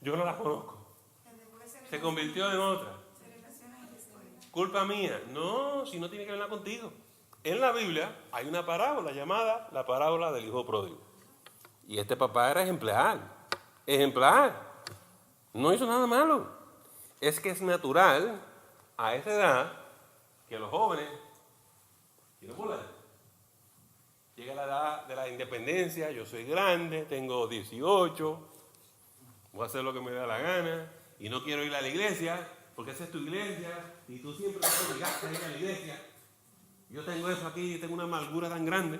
yo no la conozco. Se convirtió en otra. Culpa mía. No, si no tiene que ver nada contigo. En la Biblia hay una parábola llamada la parábola del hijo pródigo. Y este papá era ejemplar. No hizo nada malo. Es que es natural a esa edad que los jóvenes quieren volar. Llega la edad de la independencia, yo soy grande, tengo 18, voy a hacer lo que me da la gana y no quiero ir a la iglesia porque esa es tu iglesia y tú siempre me obligaste a ir a la iglesia. Yo tengo eso aquí, tengo una amargura tan grande.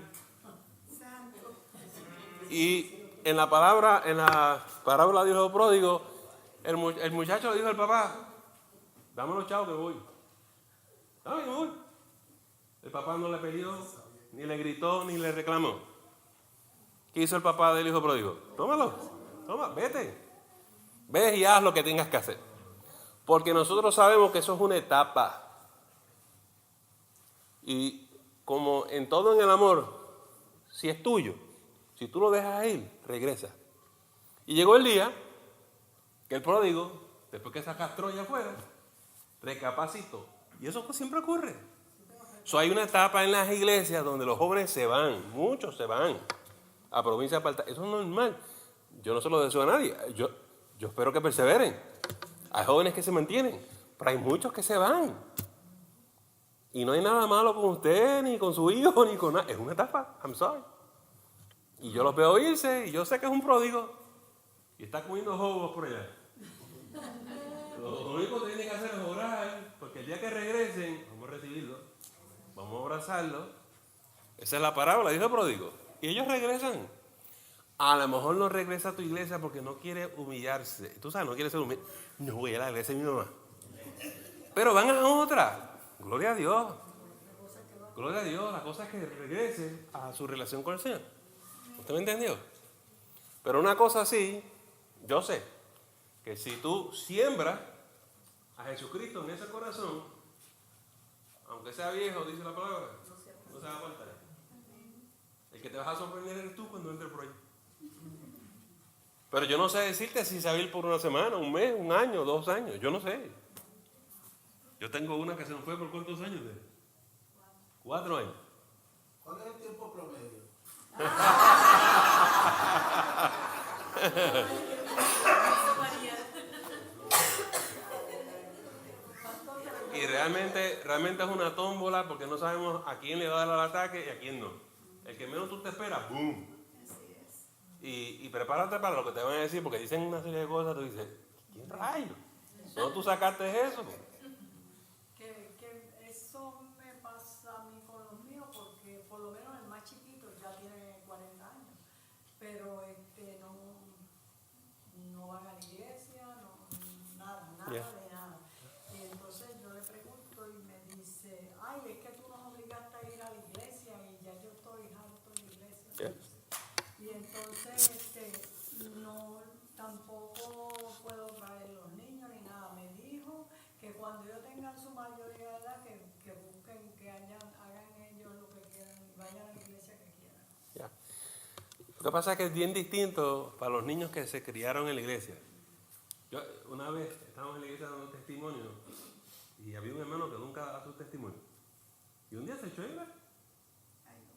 Y en la parábola del hijo pródigo, el muchacho le dijo al papá, dame los chavos que voy. Dame que voy. El papá no le pidió, ni le gritó, ni le reclamó. ¿Qué hizo el papá del hijo pródigo? Tómalo, vete. Ve y haz lo que tengas que hacer. Porque nosotros sabemos que eso es una etapa. Y como en todo en el amor, si es tuyo, si tú lo dejas ir, regresa. Y llegó el día que el pródigo, después que sacas Troya afuera, recapacitó. Y eso siempre ocurre. Hay una etapa en las iglesias donde los jóvenes se van, muchos se van a provincias apartadas. Eso es normal. Yo no se lo deseo a nadie. Yo espero que perseveren. Hay jóvenes que se mantienen, pero hay muchos que se van. Y no hay nada malo con usted, ni con su hijo, ni con nada. Es una etapa, I'm sorry. Y yo los veo irse, y yo sé que es un pródigo, y está comiendo jugos por allá. Lo único que tiene que hacer es orar, porque el día que regresen, vamos a recibirlo, vamos a abrazarlo. Esa es la parábola, dijo el pródigo. Y ellos regresan. A lo mejor no regresa a tu iglesia porque no quiere humillarse. Tú sabes, no quiere ser humilde. No voy a la iglesia de mi mamá. Pero van a otra. Gloria a Dios. Gloria a Dios. La cosa es que regrese a su relación con el Señor. ¿Usted me entendió? Pero una cosa sí, yo sé que si tú siembras a Jesucristo en ese corazón, aunque sea viejo, dice la palabra, no se va a apartar. El que te vas a sorprender eres tú cuando entres por ahí. Pero yo no sé decirte si se va a ir por una semana, un mes, un año, 2 años. Yo no sé. Yo tengo una que se nos fue por ¿cuántos años? 4 años. ¿Cuál es el tiempo promedio? Y realmente es una tómbola porque no sabemos a quién le va a dar el ataque y a quién no. El que menos tú te esperas, ¡boom! Y prepárate para lo que te van a decir, porque dicen una serie de cosas, tú dices, ¿quién rayos? ¿No tú sacaste eso? Que eso me pasa a mí con los míos, porque por lo menos el más chiquito ya tiene 40 años, pero no van a la iglesia, nada Yeah. de nada. Y entonces yo le pregunto y me dice, ay, es que tú nos obligaste a ir a la iglesia y ya yo estoy harto de la iglesia. Yeah. Y entonces no, tampoco puedo traer los niños ni nada. Me dijo que cuando ellos tengan su mayoría de edad, que busquen, que hagan ellos lo que quieran y vayan a la iglesia que quieran. Ya. Lo que pasa es que es bien distinto para los niños que se criaron en la iglesia. Yo una vez estábamos en la iglesia dando testimonio y había un hermano que nunca daba su testimonio. Y un día se echó a llorar.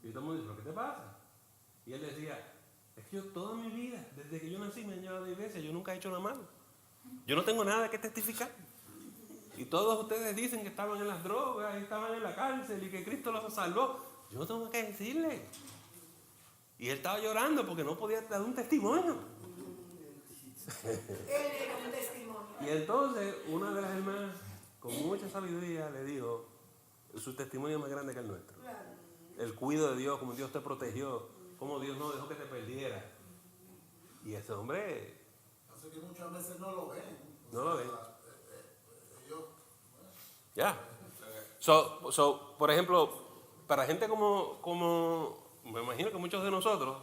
Y todo el mundo dice, ¿pero qué te pasa? Y él decía, es que yo toda mi vida, desde que yo nací me han llevado a la iglesia, yo nunca he hecho nada malo. Yo no tengo nada que testificar. Y todos ustedes dicen que estaban en las drogas, y estaban en la cárcel y que Cristo los salvó. Yo no tengo que decirle. Y él estaba llorando porque no podía dar un testimonio. Él era un testimonio. Y entonces una de las hermanas, con mucha sabiduría, le dijo, su testimonio es más grande que el nuestro. Claro. El cuidado de Dios, como Dios te protegió, como Dios no dejó que te perdiera. Y ese hombre Así que muchas veces no lo ven. no lo ve. Ellos, Ya. So, por ejemplo, para gente como me imagino que muchos de nosotros,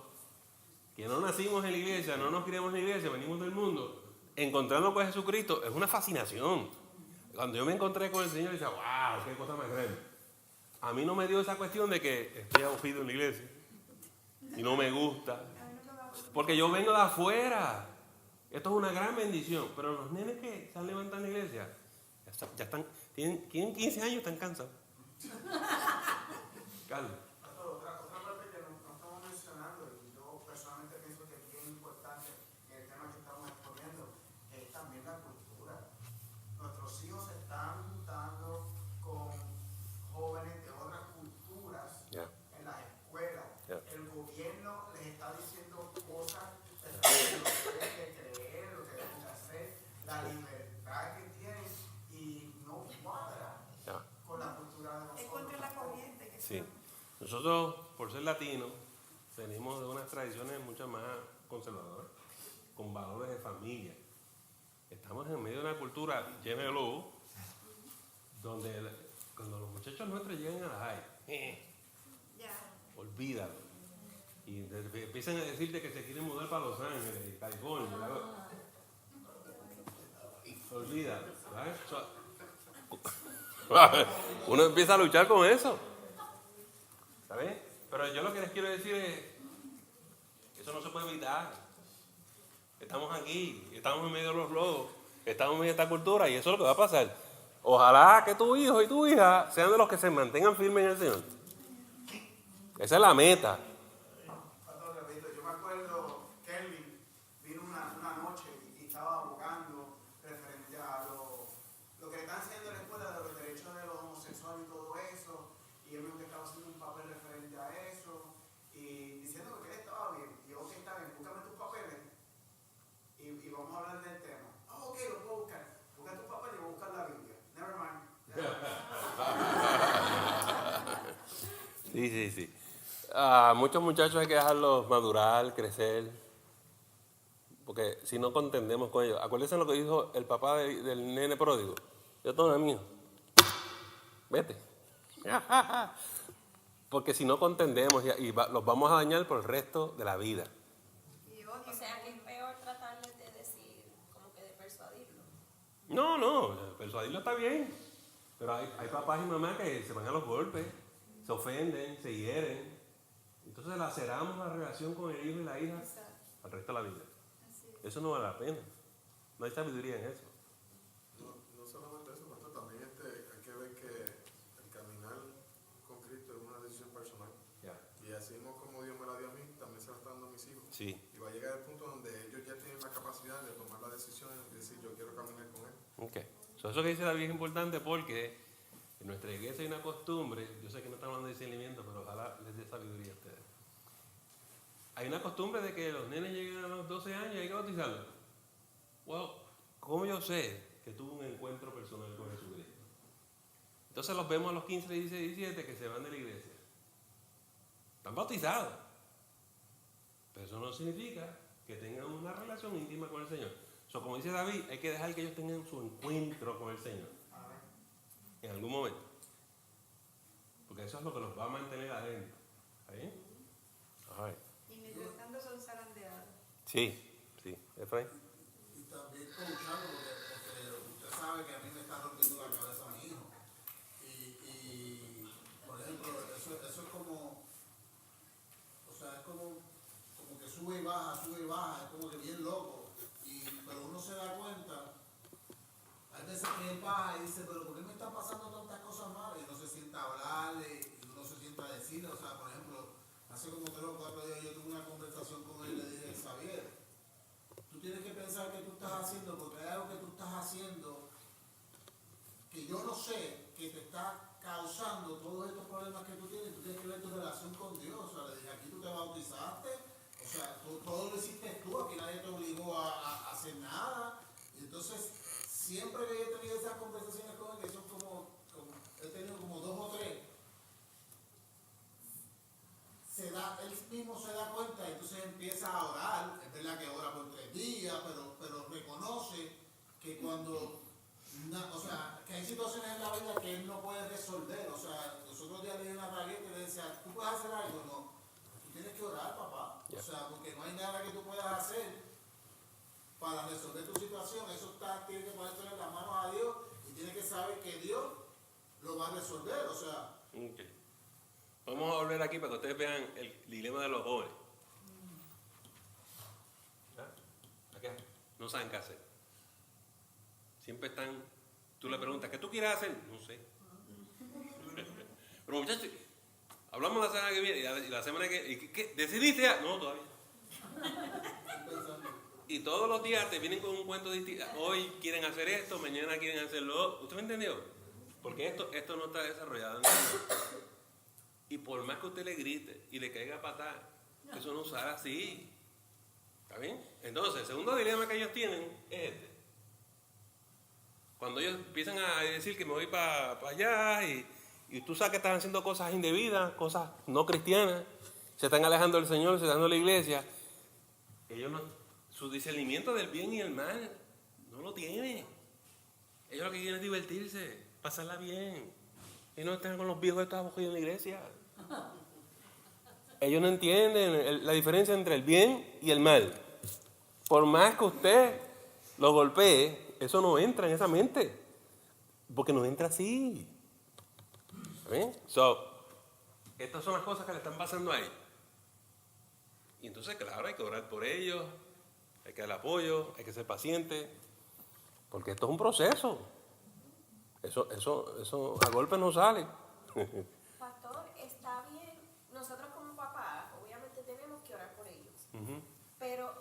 que no nacimos en la iglesia, no nos criamos en la iglesia, venimos del mundo, encontrarnos con Jesucristo es una fascinación. Cuando yo me encontré con el Señor, decía, wow, qué cosa más grande. A mí no me dio esa cuestión de que estoy aburrido en la iglesia y no me gusta, porque yo vengo de afuera. Esto es una gran bendición, pero los nenes que se han levantado en la iglesia ya están, tienen 15 años, están cansados. Carlos. Otra parte que no estamos mencionando, y yo personalmente pienso que es bien importante en el tema que estamos exponiendo, es también la cultura. Nuestros hijos se están juntando con jóvenes de otras culturas en las escuelas. El gobierno les está diciendo cosas de lo que deben de creer, lo que deben de hacer, la libertad que tienen, y no cuadra con la cultura de nosotros. Es contra la corriente que Sí. Nosotros, por ser latinos, venimos de unas tradiciones mucho más conservadoras, con valores de familia. Estamos en medio de una cultura llena de lobo, donde cuando los muchachos nuestros llegan a la high, olvídalo. Y empiezan a decirte que se quieren mudar para Los Ángeles, California. Olvídalo. ¿Sabes? Uno empieza a luchar con eso. ¿Sabes? Pero yo lo que les quiero decir es, eso no se puede evitar. Estamos aquí, estamos en medio de los lobos, estamos en medio de esta cultura y eso es lo que va a pasar. Ojalá que tu hijo y tu hija sean de los que se mantengan firmes en el Señor. Esa es la meta. Yo me acuerdo, Kelvin vino una noche y estaba abogando referente a lo que le están enseñando en la escuela de los derechos de los homosexuales y todo eso, y él me dijo que estaba haciendo un papel referente a eso, y diciendo que él estaba bien. Y yo, ok, está bien, búscame tus papeles y vamos a hablar del tema. Ah, ok, lo puedo buscar. Busca tus papeles y voy a buscar la Biblia. Never mind. Sí. Muchos muchachos hay que dejarlos madurar, crecer, porque si no contendemos con ellos. Acuérdense lo que dijo el papá del nene pródigo. Yo todo es mío. Vete. Porque si no contendemos los vamos a dañar por el resto de la vida. O sea que es peor tratarles de decir, como que de persuadirlo. No, persuadirlo está bien. Pero hay papás y mamás que se van a los golpes, se ofenden, se hieren. Entonces laceramos la relación con el hijo y la hija al resto de la vida. Eso no vale la pena. No hay sabiduría en eso. No solamente eso, pero también hay que ver que el caminar con Cristo es una decisión personal. Y así mismo como Dios me la dio a mí, también se la está dando a mis hijos. Sí. Y va a llegar el punto donde ellos ya tienen la capacidad de tomar la decisión y decir, yo quiero caminar con él. Okay. Eso que dice David es importante porque en nuestra iglesia hay una costumbre, yo sé que no estamos hablando de discernimiento, pero ojalá les dé sabiduría a ustedes. Hay una costumbre de que los nenes lleguen a los 12 años y hay que bautizarlos. Well, ¿cómo yo sé que tuvo un encuentro personal con Jesucristo? Entonces los vemos a los 15, 16, 17 que se van de la iglesia. Están bautizados. Pero eso no significa que tengan una relación íntima con el Señor. Como dice David, hay que dejar que ellos tengan su encuentro con el Señor. En algún momento. Porque eso es lo que los va a mantener adentro. ¿Está bien? Ay. Y mientras tanto son zarandeados. Sí, sí. Efraín. Y también coacharlo, porque usted sabe que a mí me está rompiendo la cabeza mi hijo. Y por ejemplo, eso es como, o sea, es como que sube y baja, es como que bien loco. Pero uno se da cuenta, hay veces que él baja y dice, pero ¿por qué me están pasando tantas cosas malas? Y uno se sienta a hablarle, y uno se sienta a decirle, o sea, por ejemplo, hace como 3 o 4 días yo tuve una conversación con él y le dije, Xavier, tú tienes que pensar qué tú estás haciendo, porque hay algo que tú estás haciendo que yo no sé, que te está causando todos estos problemas que tú tienes que ver tu relación con Dios. O sea, le dije, aquí tú te bautizaste, o sea, todo lo hiciste tú, aquí nadie te obligó a hacer nada. Y entonces, siempre que yo he tenido esas conversaciones con él, que son como he tenido como 2 o 3, él mismo se da cuenta y entonces empieza a orar. Es verdad que ora por 3 días, pero reconoce que cuando, o sea, que hay situaciones en la vida que él no puede resolver. O sea, los otros días le di una raqueta y le decía, ¿tú puedes hacer algo? No, tú tienes que orar, papá. O sea, porque no hay nada que tú puedas hacer para resolver tu situación. Eso tienes que ponerte en las manos a Dios y tienes que saber que Dios lo va a resolver. O sea, okay. Vamos a volver aquí para que ustedes vean el dilema de los jóvenes. Acá no saben qué hacer. Siempre están, tú le preguntas, ¿qué tú quieres hacer? No sé. Pero muchachos, hablamos la semana que viene y la semana que ¿qué? ¿Decidiste ya? No, todavía. Y todos los días te vienen con un cuento distinto. Hoy quieren hacer esto, mañana quieren hacerlo. ¿Usted me entendió? Porque esto no está desarrollado en el... Y por más que usted le grite y le caiga a patar, eso no sale así. ¿Está bien? Entonces, el segundo dilema que ellos tienen es este. Cuando ellos empiezan a decir que me voy para allá y tú sabes que están haciendo cosas indebidas, cosas no cristianas, se están alejando del Señor, se están alejando de la iglesia, ellos no, su discernimiento del bien y el mal no lo tienen. Ellos lo que quieren es divertirse, pasarla bien. Y no están con los viejos estos aburridos en la iglesia. Ellos no entienden la diferencia entre el bien y el mal. Por más que usted lo golpee, eso no entra en esa mente. Porque no entra así. ¿Ven? Estas son las cosas que le están pasando ahí. Y entonces, claro, hay que orar por ellos, hay que dar apoyo, hay que ser paciente. Porque esto es un proceso. Eso a golpe no sale. Pastor, está bien. Nosotros como papás, obviamente tenemos que orar por ellos. Pero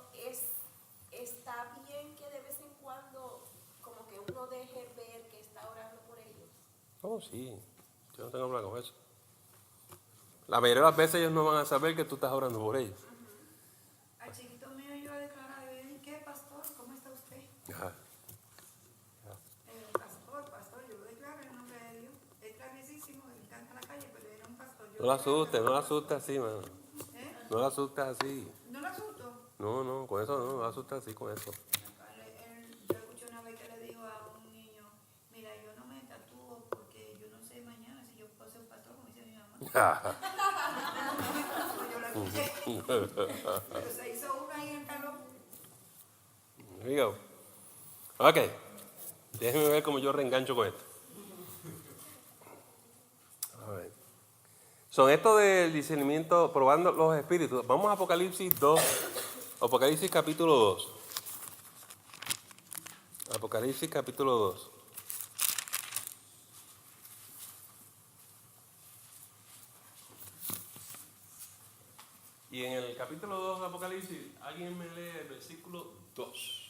está bien que de vez en cuando como que uno deje ver que está orando por ellos. Oh, sí. Yo no tengo problema con eso. La mayoría de las veces ellos no van a saber que tú estás orando por ellos. Al chiquito mío yo le declaraba, ¿y qué, pastor? ¿Cómo está usted? Ajá. Pastor, yo lo declaro en nombre de Dios. Es traviesísimo, él canta en la calle, pero era un pastor. No la asustes así, mano. No la asustes así. ¿No la asusto? No, con eso no la asustes así con eso. Yo escuché una vez que le dijo a un niño, mira, yo no me tatúo porque yo no sé mañana si yo puedo ser un pastor, como dice mi mamá. Yo la escuché. Pero se hizo una ahí en calor. Here we go. Ok. Déjenme ver cómo yo reengancho con esto. Son estos del discernimiento, probando los espíritus. Vamos a Apocalipsis 2. Apocalipsis capítulo 2. Apocalipsis capítulo 2. Y en el capítulo 2 de Apocalipsis, alguien me lee el versículo 2.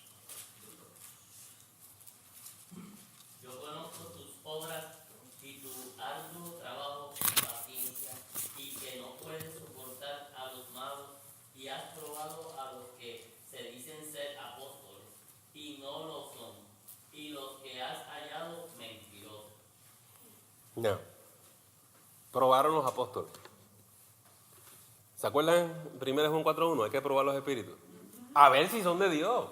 Yo conozco tus obras y tu arduo trabajo y paciencia, y que no puedes soportar a los malos, y has No. Probaron los apóstoles. ¿Se acuerdan? 1 Juan 4:1, hay que probar los espíritus. A ver si son de Dios.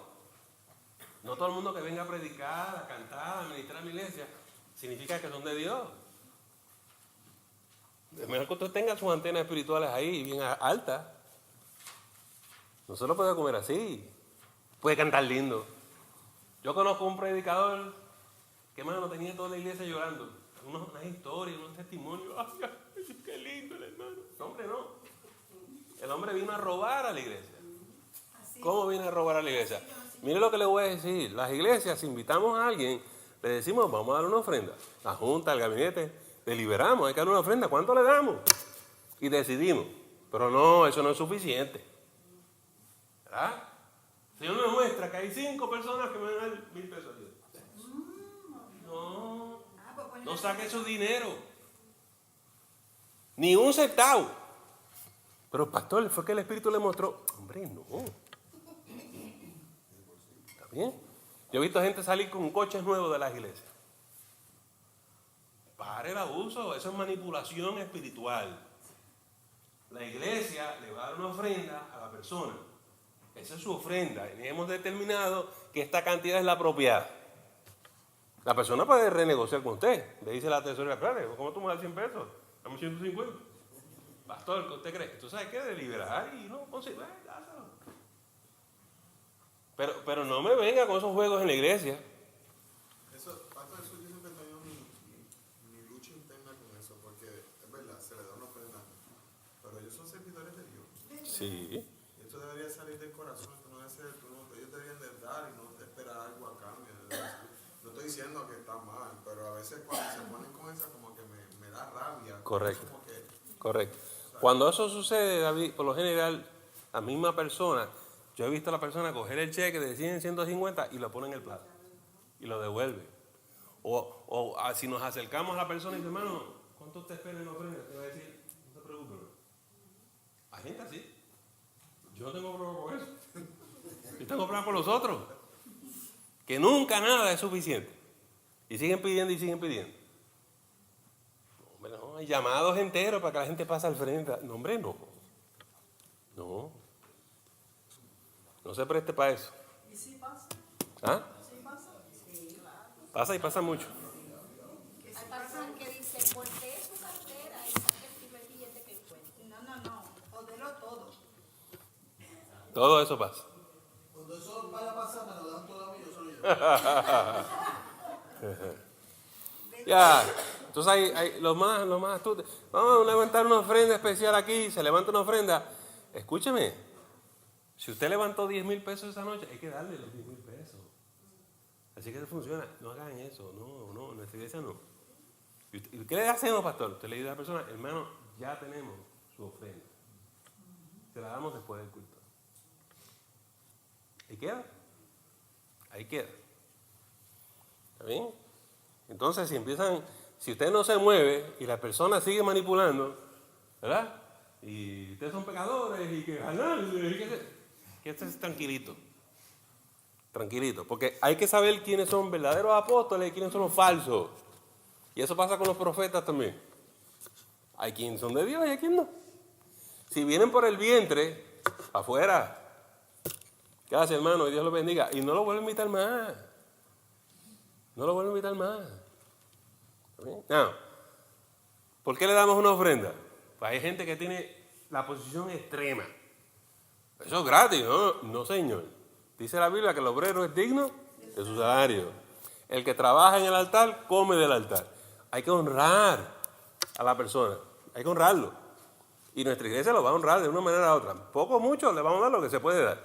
No todo el mundo que venga a predicar, a cantar, a ministrar a mi iglesia, significa que son de Dios. Es mejor que usted tenga sus antenas espirituales ahí, bien altas. No se lo puede comer así. Puede cantar lindo. Yo conozco un predicador que, mano, tenía toda la iglesia llorando. Unas historias, unos testimonios. ¡Ay, qué lindo el hermano! El hombre no. El hombre vino a robar a la iglesia. ¿Cómo viene a robar a la iglesia? Mire lo que le voy a decir. Las iglesias, si invitamos a alguien, le decimos, vamos a dar una ofrenda. La junta, el gabinete, deliberamos, hay que dar una ofrenda. ¿Cuánto le damos? Y decidimos. Pero no, eso no es suficiente. ¿Verdad? El Señor nos muestra que hay 5 personas que me van a dar 1,000 pesos a Dios. No saque su dinero. Ni un centavo. Pero pastor, fue que el Espíritu le mostró. Hombre, no. ¿Está bien? Yo he visto gente salir con coches nuevos de las iglesias. Pare el abuso, eso es manipulación espiritual. La iglesia le va a dar una ofrenda a la persona. Esa es su ofrenda. Y hemos determinado que esta cantidad es la apropiada. La persona puede renegociar con usted. Le dice la tesorera, espérate, ¿cómo tú me das 100 pesos? Dame 150. Pastor, ¿qué usted cree? ¿Tú sabes qué? Deliberar y no consigue. Dáselo. Pero no me venga con esos juegos en la iglesia. Eso, pastor, eso yo siempre tengo mi lucha interna con eso, porque es verdad, se le da una ofrenda. Pero ellos son servidores de Dios. Sí. Esto debería salir del corazón, esto no debe ser, ellos deberían de dar y no esperar algo a cambio. No estoy diciendo que está mal, pero a veces cuando se ponen con esa como que me da rabia. Correcto. Como que, Correcto. Cuando eso sucede, David, por lo general, la misma persona, yo he visto a la persona coger el cheque de 100, 150 y lo pone en el plato y lo devuelve. O si nos acercamos a la persona y dice, hermano, ¿cuánto usted espera en la ofrenda? Te va a decir, no se preocupe. Hay gente así. Yo no tengo problema con eso. Yo tengo problema con los otros. Que nunca nada es suficiente. Y siguen pidiendo y siguen pidiendo. Hombre, no, hay llamados enteros para que la gente pase al frente. No, hombre, no. No. No se preste para eso. ¿Y si pasa? ¿Ah? ¿Sí pasa? Sí, claro. Pasa y pasa mucho. Hay personas que dicen, voltee su cartera y saque el primer billete que encuentre. No, jodelo todo. Todo eso pasa. Cuando eso vaya a pasar, me lo dan todo a mí, yo soy yo. Ya. Entonces hay los más astutos. Vamos a levantar una ofrenda especial aquí. Se levanta una ofrenda. Escúcheme. Si usted levantó 10,000 pesos esa noche, hay que darle los 10,000 pesos. Así que eso funciona. No hagan eso. No, en nuestra iglesia no. ¿Y qué le hacemos, pastor? Usted le dice a la persona, hermano, ya tenemos su ofrenda. Se la damos después del culto. Ahí queda. Ahí queda. ¿Está bien? Entonces, si usted no se mueve y la persona sigue manipulando, ¿verdad? Y ustedes son pecadores y que estés tranquilito. Tranquilito. Porque hay que saber quiénes son verdaderos apóstoles y quiénes son los falsos. Y eso pasa con los profetas también. Hay quienes son de Dios y hay quienes no. Si vienen por el vientre, afuera. Gracias, hermano, y Dios los bendiga. Y no lo vuelven a invitar más. No lo vuelven a invitar más. ¿Está bien? No. ¿Por qué le damos una ofrenda? Pues hay gente que tiene la posición extrema. Eso es gratis, ¿no? No, señor. Dice la Biblia que el obrero es digno de su salario. El que trabaja en el altar, come del altar. Hay que honrar a la persona. Hay que honrarlo. Y nuestra iglesia lo va a honrar de una manera u otra. Poco o mucho le vamos a dar lo que se puede dar.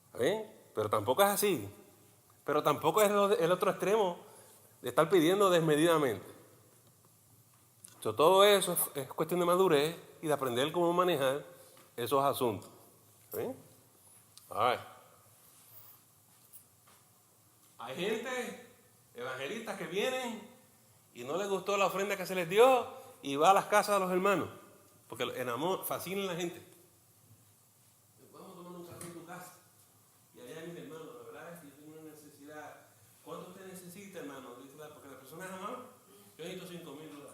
¿Está bien? Pero tampoco es así. Pero tampoco es el otro extremo de estar pidiendo desmedidamente. Todo eso es cuestión de madurez y de aprender cómo manejar esos asuntos. ¿Está bien? Hay gente, evangelistas, que vienen y no les gustó la ofrenda que se les dio y va a las casas de los hermanos. Porque el amor fascina a la gente. Vamos a tomar un café en tu casa. Y allá mi hermano, la verdad es que yo tengo una necesidad. ¿Cuánto usted necesita, hermano? Porque la persona es amable. Yo necesito $5,000.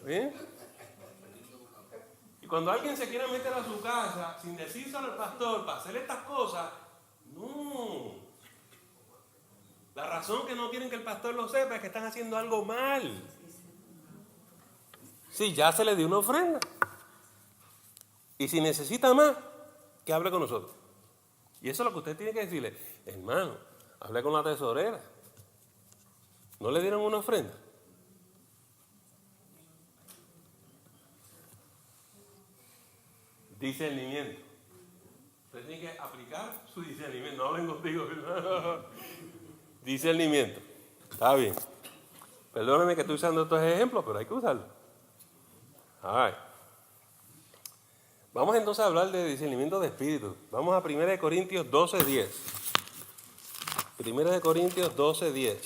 ¿Eh? Y cuando alguien se quiere meter a su casa sin decírselo al pastor para hacer estas cosas, no. La razón que no quieren que el pastor lo sepa es que están haciendo algo mal. Sí, ya se le dio una ofrenda. Y si necesita más, que hable con nosotros. Y eso es lo que usted tiene que decirle. Hermano, hable con la tesorera. ¿No le dieron una ofrenda? Discernimiento. Usted tiene que aplicar su discernimiento. No hablen contigo. Discernimiento. Está bien. Perdóneme que estoy usando estos ejemplos, pero hay que usarlos. All right. Vamos entonces a hablar de discernimiento de espíritu. Vamos a 1 Corintios 12:10. 1 Corintios 12:10.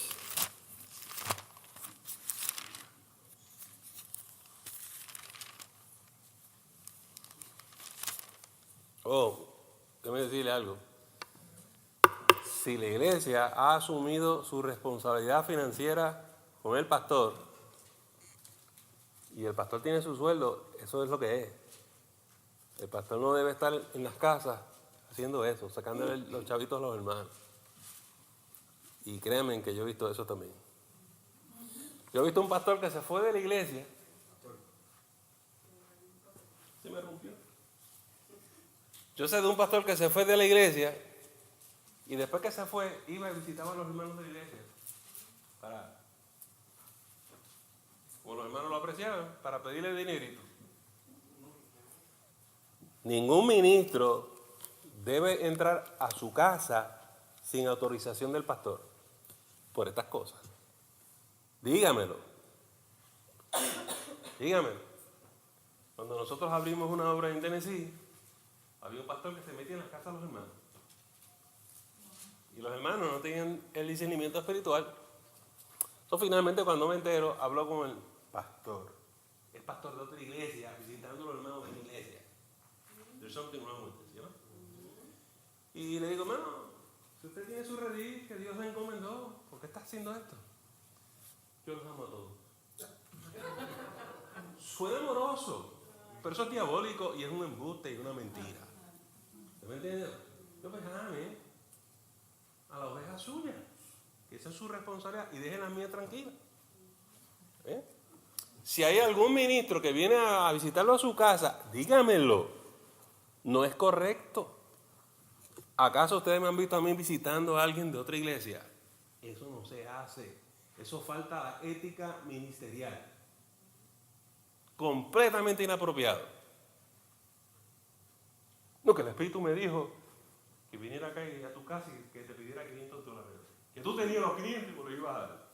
Déjame decirle algo. Si la iglesia ha asumido su responsabilidad financiera con el pastor y el pastor tiene su sueldo, eso es lo que es. El pastor no debe estar en las casas haciendo eso, sacándole los chavitos a los hermanos. Y créanme que yo he visto eso también. Yo he visto un pastor que se fue de la iglesia. Se me rompió. Yo sé de un pastor que se fue de la iglesia y después que se fue iba y visitaba a los hermanos de la iglesia. Como los hermanos lo apreciaban, para pedirle dinerito. Ningún ministro debe entrar a su casa sin autorización del pastor por estas cosas. Dígamelo. Dígamelo. Cuando nosotros abrimos una obra en Tennessee, había un pastor que se metía en las casas de los hermanos. Y los hermanos no tenían el discernimiento espiritual. Entonces finalmente cuando me entero, hablo con el pastor. Es pastor de otra iglesia, visitando a los hermanos de mi iglesia. There's something wrong with this, ¿no? Y le digo, hermano, si usted tiene su redil que Dios le encomendó, ¿por qué está haciendo esto? Yo los amo a todos. Suena amoroso, pero eso es diabólico y es un embuste y una mentira. ¿Me entiendes? Yo pues, a la oveja suya, que esa es su responsabilidad, y dejen la mía tranquila. Si hay algún ministro que viene a visitarlo a su casa, dígamelo. No es correcto. ¿Acaso ustedes me han visto a mí visitando a alguien de otra iglesia? Eso no se hace. Eso falta la ética ministerial. Completamente inapropiado. No, que el Espíritu me dijo que viniera acá y a tu casa y que te pidiera $500. Que tú tenías los 500 y me los ibas a dar.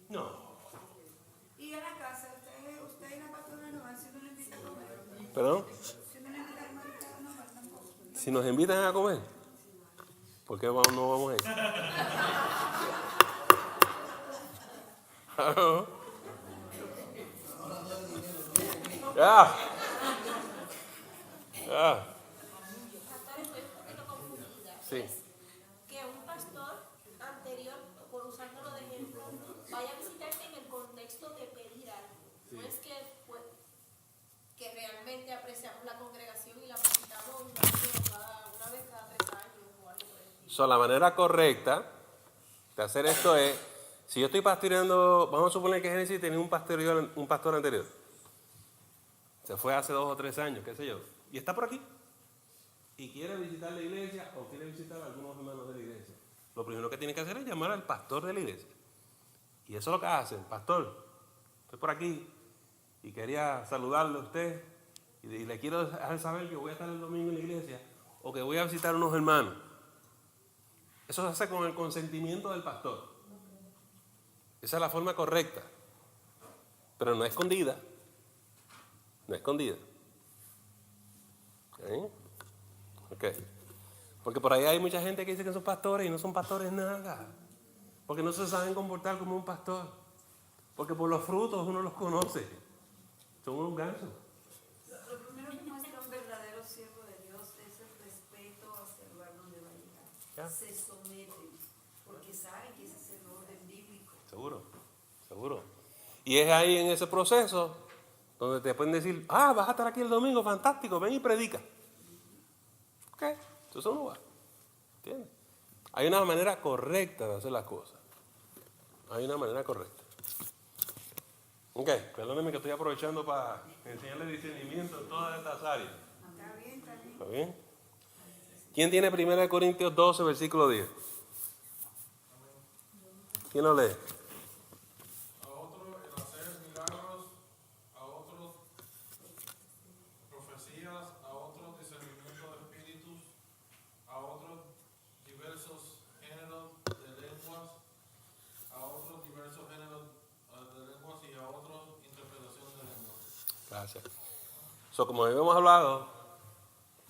No. Y a la casa, usted y la pastora no van si no le invita a comer. ¿Perdón? Si no le invita a comer, no van tampoco. Si nos invitan a comer, ¿por qué no vamos a ir? Ya. Pastor, estoy un poquito confundida. Sí. Es que un pastor anterior, por usármelo de ejemplo, vaya a visitarte en el contexto de pedir algo. No es que, que realmente apreciamos la congregación y la visitamos una vez cada 3 años o algo por el estilo. La manera correcta de hacer esto es, si yo estoy pastoreando, vamos a suponer que Génesis tenía un pastor anterior. Se fue hace 2 o 3 años, qué sé yo. Y está por aquí. Y quiere visitar la iglesia o quiere visitar a algunos hermanos de la iglesia. Lo primero que tiene que hacer es llamar al pastor de la iglesia. Y eso es lo que hacen. Pastor, estoy por aquí y quería saludarle a usted. Y le quiero dejar saber que voy a estar el domingo en la iglesia o que voy a visitar a unos hermanos. Eso se hace con el consentimiento del pastor. Esa es la forma correcta. Pero no escondida. No escondida. Ok. Porque por ahí hay mucha gente que dice que son pastores y no son pastores nada. Porque no se saben comportar como un pastor. Porque por los frutos uno los conoce. Son unos gansos. Lo primero que muestra un verdadero siervo de Dios es el respeto hacia el lugar donde va a llegar. Ya. Se someten, porque saben que ese es el orden bíblico. Seguro. Y es ahí en ese proceso donde te pueden decir, vas a estar aquí el domingo, fantástico, ven y predica. Ok, entonces uno va. ¿Entiendes? Hay una manera correcta de hacer las cosas. Hay una manera correcta. Ok, perdónenme que estoy aprovechando para enseñarle discernimiento en todas estas áreas. Está bien, está bien. ¿Está bien? ¿Quién tiene 1 Corintios 12, versículo 10? ¿Quién lo lee? A otros el hacer milagros, a otros profecías, a otros discernimiento de espíritus, a otros diversos géneros de lenguas, a otros diversos géneros de lenguas y a otros interpretación de lenguas. Gracias. Como habíamos hablado,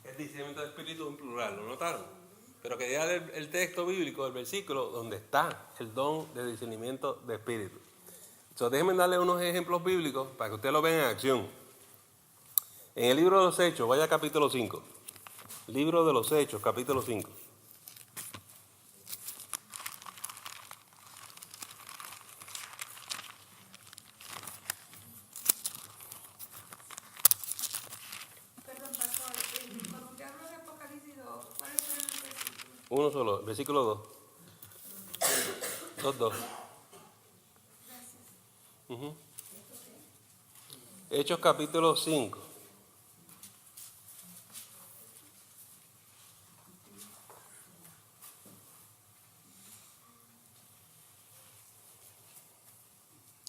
es discernimiento de espíritu en plural, ¿lo notaron? Pero quería leer el texto bíblico, el versículo, donde está el don de discernimiento de espíritu. Déjenme darle unos ejemplos bíblicos para que ustedes lo vean en acción. En el libro de los Hechos, vaya a capítulo 5. Libro de los Hechos, capítulo 5. Perdón, pastor, cuando usted habla de Apocalipsis 2, ¿cuáles son los versículos? Uno solo, versículo 2. 2. Hechos capítulo 5.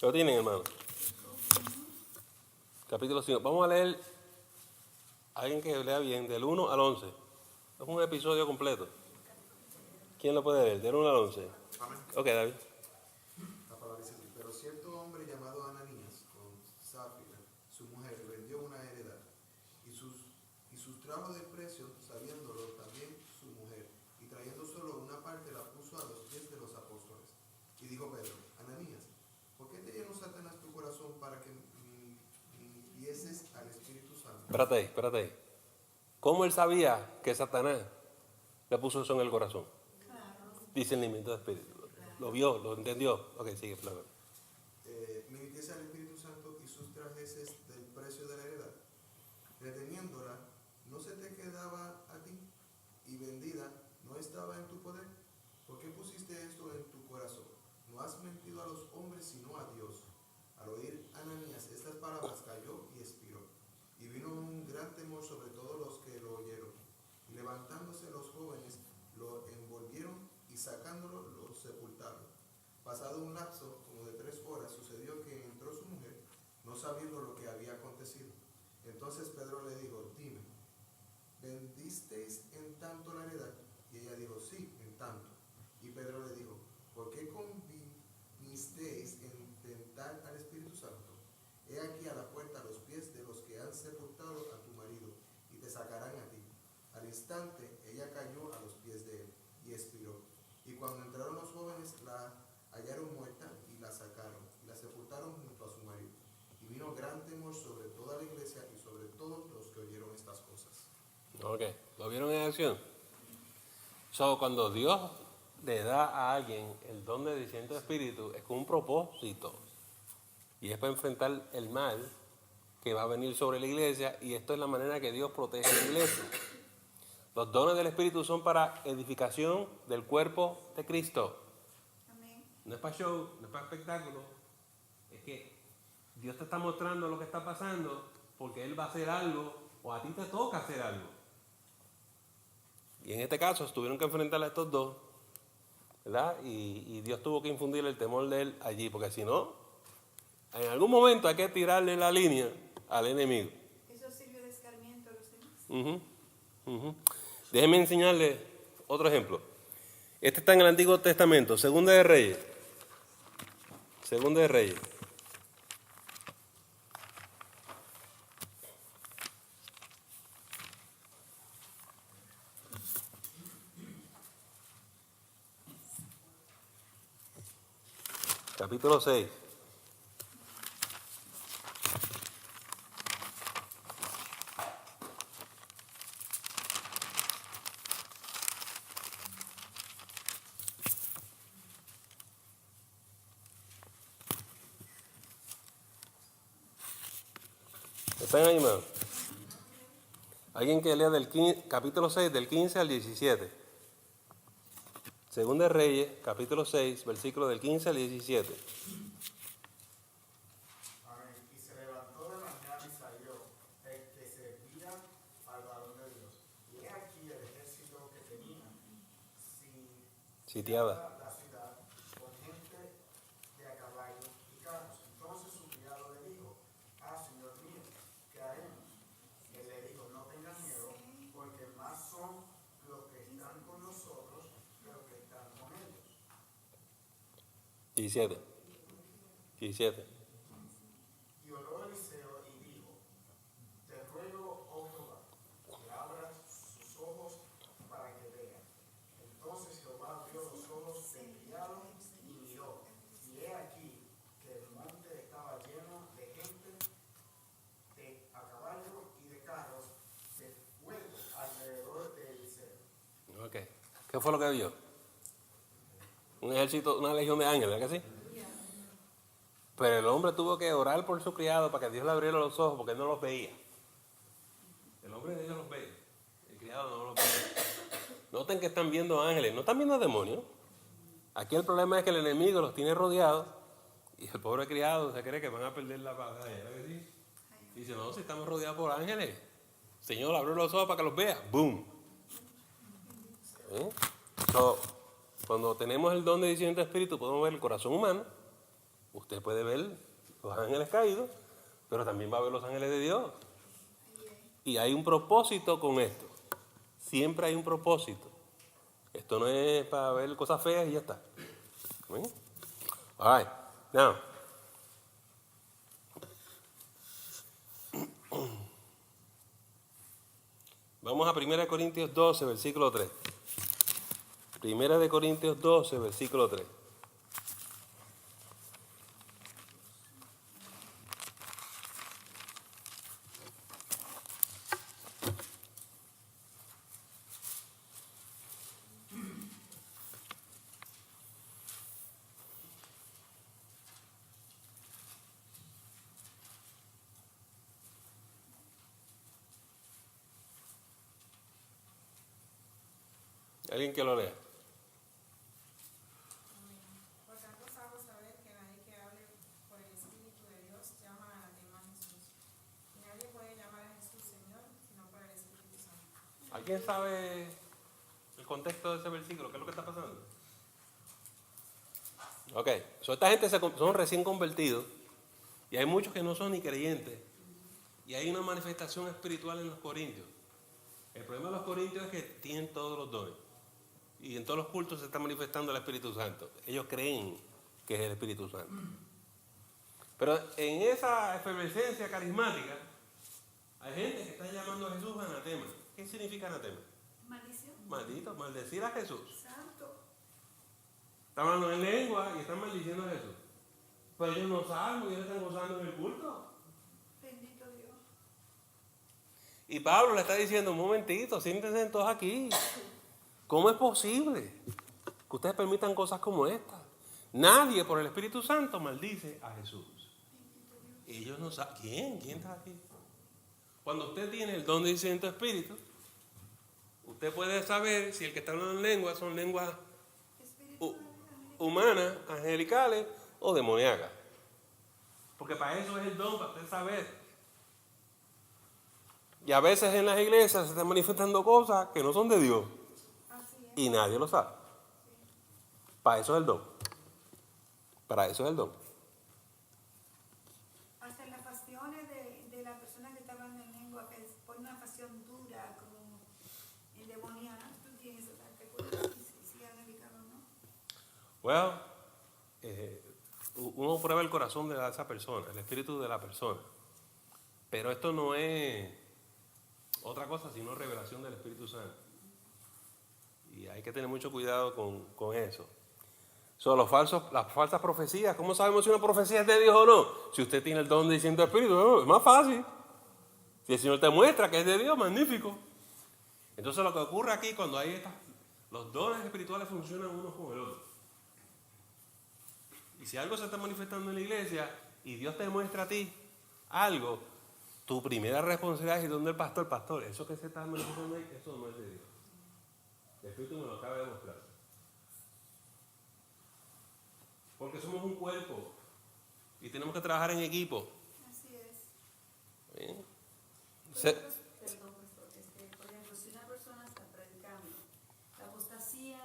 ¿Lo tienen, hermano? Capítulo 5. Vamos a leer, alguien que lea bien, del 1 al 11. Es un episodio completo. ¿Quién lo puede leer? Del 1 al 11. Amén. Ok, David. La palabra dice así, pero cierto hombre llamado Ananías, con Safira, su mujer, vendió una heredad, y sustrajo del precio, sabiéndolo también su mujer, y trayendo solo una parte la puso a los pies de los apóstoles. Y dijo Pedro, Ananías, ¿por qué te llenó Satanás tu corazón para que mintiesen al Espíritu Santo? Espérate ahí. ¿Cómo él sabía que Satanás le puso eso en el corazón? Discernimiento de espíritu. Lo vio, lo entendió. Ok, sigue, Flavio. Mintiese al Espíritu Santo y sustrajeses del precio de la heredad. Reteniéndola, ¿no se te quedaba a ti? Y vendida, ¿no estaba en tu poder? ¿Por qué pusiste esto en tu corazón? No has mentido a los hombres, sino a Dios. Al oír Ananías estas palabras, cayó y expiró. Y vino un gran temor sobre todos los que lo oyeron. Y levantándose los jóvenes, lo envolvieron y sacándolo, lo sepultaron. Pasado un lapso como de 3 horas, sucedió que entró su mujer, no sabiendo lo que había acontecido. Entonces Pedro le dijo, dime, ¿vendisteis en tanto la heredad? Y ella dijo, sí, en tanto. Y Pedro le dijo, ¿por qué convinisteis en tentar al Espíritu Santo? He aquí a la puerta a los pies de los que han sepultado a tu marido, y te sacarán a ti. Al instante ella cayó a los pies de él y expiró. Y cuando entraron los jóvenes, la hallaron muerta y la sacaron y la sepultaron junto a su marido. Y vino gran temor sobre toda la iglesia y sobre todos los que oyeron estas cosas. Ok, ¿lo vieron en acción? Cuando Dios le da a alguien el don de discernimiento de espíritu, es con un propósito. Y es para enfrentar el mal que va a venir sobre la iglesia, y esto es la manera que Dios protege a la iglesia. Los dones del Espíritu son para edificación del cuerpo de Cristo. Amén. No es para show, no es para espectáculo. Es que Dios te está mostrando lo que está pasando porque Él va a hacer algo o a ti te toca hacer algo. Y en este caso tuvieron que enfrentar a estos dos, ¿verdad? Y Dios tuvo que infundir el temor de Él allí, porque si no, en algún momento hay que tirarle la línea al enemigo. Eso sirvió de escarmiento a los demás. Déjenme enseñarles otro ejemplo. Este está en el Antiguo Testamento, Segunda de Reyes. Segunda de Reyes. Capítulo 6. ¿Están ahí, hermano? Alguien que lea del capítulo 6, del 15 al 17. Segunda de Reyes, capítulo 6, versículo del 15 al 17. Amén. Y se levantó de mañana y salió el que servía al varón de Dios. Y he aquí el ejército que tenía Sitiada. la ciudad con gente de a caballo y carros. Entonces su criado le dijo: Señor mío, ¿qué haremos? Él le dijo: no tengas miedo, porque más son los que están con nosotros que los que están con ellos. 17. Y oró Eliseo y dijo: te ruego, oh Jehová, que abras sus ojos para que vea. Entonces Jehová abrió los ojos del criado y miró, y he aquí que el monte estaba lleno de gente a caballo y de carros de fuego alrededor de Eliseo. Ok. ¿Qué fue lo que vio? Un ejército, una legión de ángeles, ¿verdad que sí? Pero el hombre tuvo que orar por su criado para que Dios le abriera los ojos porque él no los veía. El hombre de Dios los ve, el criado no los ve. Noten que están viendo ángeles, no están viendo demonios. Aquí el problema es que el enemigo los tiene rodeados y el pobre criado se cree que van a perder la batalla, ¿verdad que sí? Dice, no, si estamos rodeados por ángeles. Señor, abre los ojos para que los vea. ¡Boom! Cuando tenemos el don de discernimiento de espíritu, podemos ver el corazón humano. Usted puede ver los ángeles caídos, pero también va a ver los ángeles de Dios. Y hay un propósito con esto. Siempre hay un propósito. Esto no es para ver cosas feas y ya está. ¿Ven? All right. Now. Vamos a 1 Corintios 12, versículo 3. 1 Corintios 12, versículo 3. ¿Alguien que lo lea? Por tanto, sabemos saber que nadie que hable por el Espíritu de Dios llama anatema a Jesús. Y nadie puede llamar a Jesús Señor, sino por el Espíritu Santo. ¿Alguien sabe el contexto de ese versículo? ¿Qué es lo que está pasando? Ok, esta gente son recién convertidos y hay muchos que no son ni creyentes y hay una manifestación espiritual en los corintios. El problema de los corintios es que tienen todos los dones y en todos los cultos se está manifestando el Espíritu Santo. Ellos creen que es el Espíritu Santo. Pero en esa efervescencia carismática hay gente que está llamando a Jesús anatema. ¿Qué significa anatema? Maldición. Maldito, maldecir a Jesús. Santo. Están hablando en lengua y están maldiciendo a Jesús. Pero ellos no saben, porque ellos están gozando en el culto. Bendito Dios. Y Pablo le está diciendo, un momentito, siéntense todos aquí. ¿Cómo es posible que ustedes permitan cosas como esta? Nadie por el Espíritu Santo maldice a Jesús. Y ellos no saben. ¿Quién está aquí? Cuando usted tiene el don de discernimiento de espíritu, usted puede saber si el que está hablando en lengua son lenguas humanas, angelicales o demoníacas. Porque para eso es el don, para usted saber. Y a veces en las iglesias se están manifestando cosas que no son de Dios. Y nadie lo sabe. Para eso es el don. Para eso es el don. Hasta en las pasiones de la persona que está hablando en lengua, que pone una pasión dura, como endemoniada, tú tienes esa parte, si han dedicado o no. Well, uno prueba el corazón de esa persona, el espíritu de la persona. Pero esto no es otra cosa sino revelación del Espíritu Santo. Y hay que tener mucho cuidado con eso. Las falsas profecías. ¿Cómo sabemos si una profecía es de Dios o no? Si usted tiene el don de discernimiento del Espíritu, es más fácil. Si el Señor te muestra que es de Dios, magnífico. Entonces lo que ocurre aquí cuando hay los dones espirituales funcionan unos con el otro. Y si algo se está manifestando en la iglesia y Dios te muestra a ti algo, tu primera responsabilidad es donde el pastor, eso que se está manifestando ahí, eso no es de Dios. El Espíritu me lo acaba de demostrar. Porque somos un cuerpo y tenemos que trabajar en equipo. Así es. ¿Bien? Perdón, pastor, por ejemplo, si una persona está predicando, la apostasía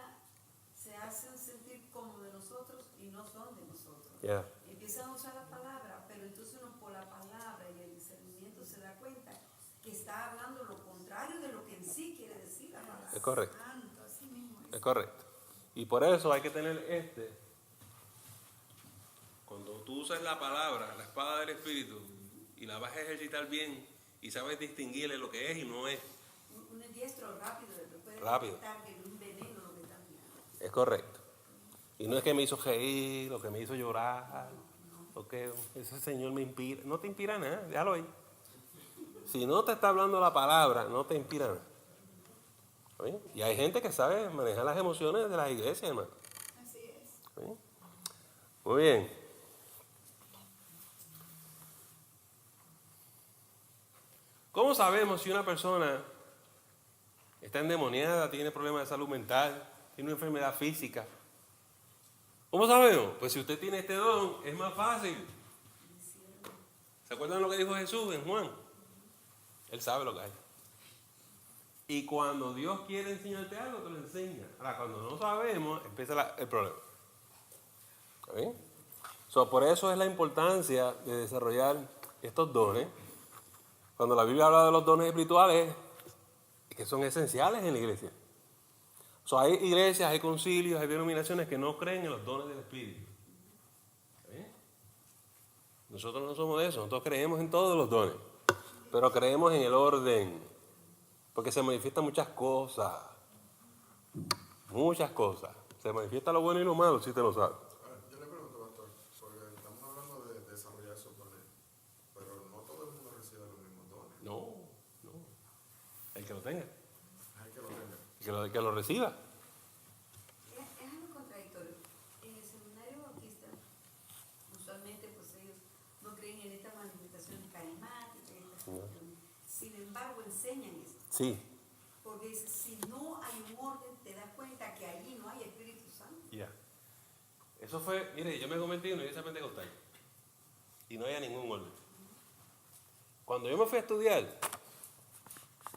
se hacen sentir como de nosotros y no son de nosotros. Yeah. Empiezan a usar la palabra, pero entonces uno por la palabra y el discernimiento se da cuenta que está hablando lo contrario de lo que en sí quiere decir la palabra. Es correcto. Santo, así mismo Es correcto. Y por eso hay que tener cuando tú usas la palabra, la espada del Espíritu, y la vas a ejercitar bien, y sabes distinguirle lo que es y no es. Un diestro rápido, puede Rápido. detectar que es un veneno lo que está mirando. Es correcto. Y no es que me hizo reír, lo que me hizo llorar, o que ese Señor me inspira. No te inspira nada, déjalo ahí. Si no te está hablando la palabra, no te inspira nada. ¿Sí? Y hay gente que sabe manejar las emociones de las iglesias, hermano. Así es. ¿Sí? Muy bien. ¿Cómo sabemos si una persona está endemoniada, tiene problemas de salud mental, tiene una enfermedad física? ¿Cómo sabemos? Pues si usted tiene este don, es más fácil. ¿Se acuerdan lo que dijo Jesús en Juan? Él sabe lo que hay. Y cuando Dios quiere enseñarte algo, te lo enseña. Ahora, cuando no sabemos, empieza el problema. ¿Está bien? Por eso es la importancia de desarrollar estos dones. Cuando la Biblia habla de los dones espirituales, es que son esenciales en la iglesia. Hay iglesias, hay concilios, hay denominaciones que no creen en los dones del Espíritu. ¿Sí? Nosotros no somos de eso, nosotros creemos en todos los dones, pero creemos en el orden, porque se manifiestan muchas cosas. Se manifiesta lo bueno y lo malo, si te lo sabes. Yo le pregunto, pastor, porque estamos hablando de desarrollar esos dones, pero no todo el mundo recibe los mismos dones. No. El que lo tenga. Hay que lo tenga. Que lo reciba. Es algo contradictorio. En el seminario bautista, usualmente pues ellos no creen en estas manifestaciones carismáticas, estas cuestiones. Sin embargo, enseñan esto. Sí. Porque si no hay un orden, te das cuenta que allí no hay Espíritu Santo. Ya. Eso fue, mire, yo me convertí en una iglesia pentecostal y no había ningún orden. Cuando yo me fui a estudiar,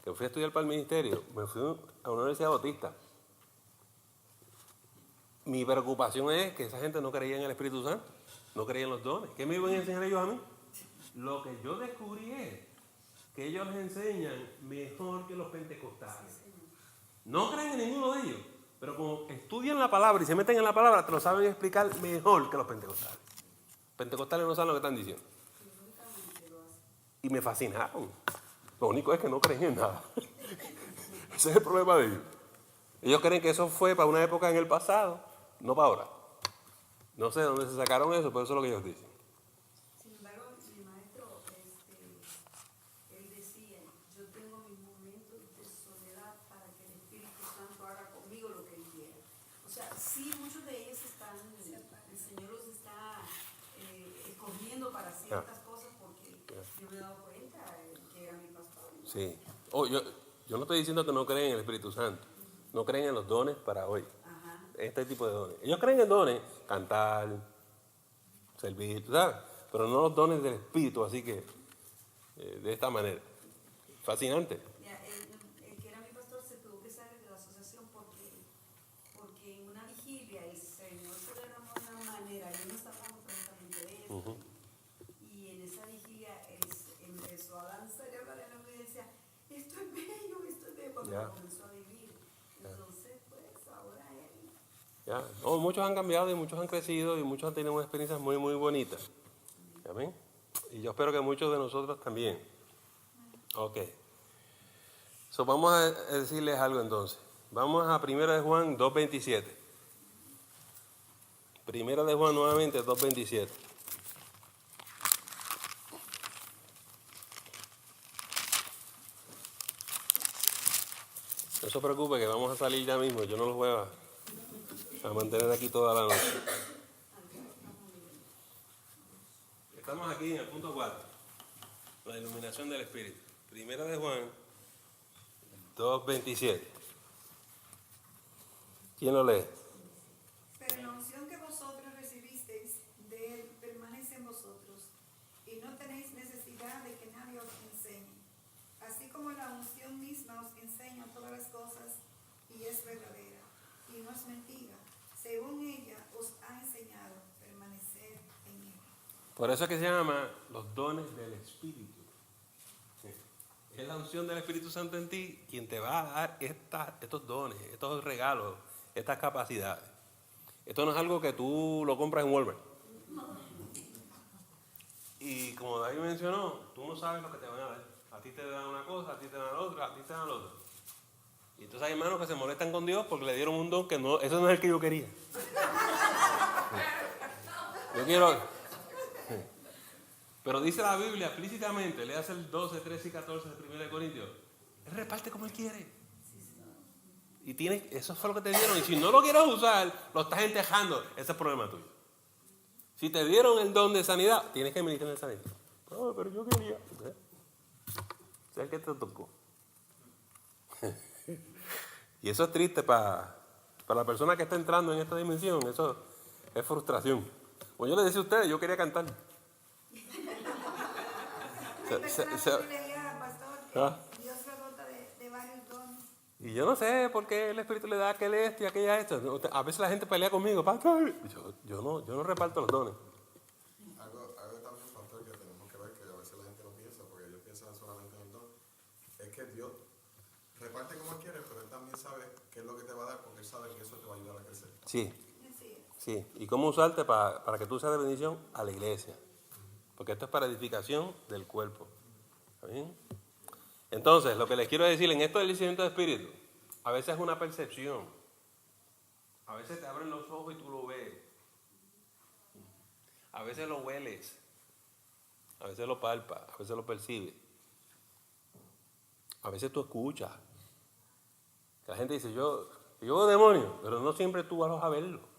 para el ministerio, me fui a una universidad bautista. Mi preocupación es que esa gente no creía en el Espíritu Santo, no creía en los dones. ¿Qué me iban a enseñar ellos a mí? Lo que yo descubrí es que ellos les enseñan mejor que los pentecostales. No creen en ninguno de ellos, pero como estudian la palabra y se meten en la palabra, te lo saben explicar mejor que los pentecostales. Los pentecostales no saben lo que están diciendo. Y me fascinaron. Lo único es que no creen en nada. Ese es el problema de ellos. Ellos creen que eso fue para una época en el pasado, no para ahora. No sé de dónde se sacaron eso, pero eso es lo que ellos dicen. Sin embargo, mi maestro, él decía, yo tengo mis momentos de soledad para que el Espíritu Santo haga conmigo lo que él quiera. O sea, sí, muchos de ellos están, el Señor los está escogiendo para ciertas cosas porque yo me he dado cuenta que era mi pastor. Sí. Yo no estoy diciendo que no creen en el Espíritu Santo. No creen en los dones para hoy. Ajá. Este tipo de dones. Ellos creen en dones, cantar, servir, ¿sabes? Pero no los dones del Espíritu, así que de esta manera. Fascinante. Ya, el que era mi pastor se tuvo que salir de la asociación porque en una vigilia el Señor se derramó de una manera, yo no estaba hablando precisamente de eso, y en esa vigilia él empezó a lanzar y hablar en la iglesia y decía, esto es bello, cuando comenzó a vivir. Entonces, pues, ahora él... Ya. No, muchos han cambiado y muchos han crecido y muchos han tenido unas experiencias muy, muy bonitas. ¿Amén? Y yo espero que muchos de nosotros también. Ok. Vamos a decirles algo entonces. Vamos a 1 de Juan 2.27. 1 de Juan nuevamente 2.27. No se preocupe que vamos a salir ya mismo. Yo no los voy a mantener aquí toda la noche. Estamos aquí en el punto 4. La iluminación del Espíritu. Primera de Juan 2:27. ¿Quién lo lee? Pero la unción que vosotros recibisteis de él permanece en vosotros, y no tenéis necesidad de que nadie os enseñe. Así como la unción misma os enseña todas las cosas, y es verdadera, y no es mentira, según ella os ha enseñado, permanecer en él. Por eso es que se llama los dones del Espíritu. Es la unción del Espíritu Santo en ti quien te va a dar estos dones, estos regalos, estas capacidades. Esto no es algo que tú lo compras en Walmart. Y como David mencionó, tú no sabes lo que te van a dar. A ti te dan una cosa, a ti te dan la otra, a ti te dan la otra. Y entonces hay hermanos que se molestan con Dios porque le dieron un don que no, eso no es el que yo quería. Yo quiero... Pero dice la Biblia explícitamente, leas el 12, 13 y 14 de 1 Corintios, Él reparte como Él quiere. Y eso fue lo que te dieron. Y si no lo quieres usar, lo estás entejando. Ese es problema tuyo. Si te dieron el don de sanidad, tienes que ministrar de sanidad. No, pero yo quería. Sé el que te tocó. Y eso es triste para la persona que está entrando en esta dimensión. Eso es frustración. Pues yo le decía a ustedes, yo quería cantar. Dios lo dota de varios dones. Y yo no sé por qué el Espíritu le da aquel esto y aquella esto. A veces la gente pelea conmigo, pastor. Yo no reparto los dones. Algo también, pastor, que tenemos que ver, que a veces la gente no piensa, porque ellos piensan solamente en el don, es que Dios reparte como Él quiere, pero Él también sabe qué es lo que te va a dar, porque Él sabe que eso te va a ayudar a crecer. Sí. Y cómo usarte para que tú seas de bendición a la iglesia. Porque esto es para edificación del cuerpo. ¿Está bien? Entonces, lo que les quiero decir en esto del discernimiento de espíritu, a veces es una percepción. A veces te abren los ojos y tú lo ves. A veces lo hueles. A veces lo palpas. A veces lo percibes. A veces tú escuchas. La gente dice, yo veo demonios, pero no siempre tú vas a verlo.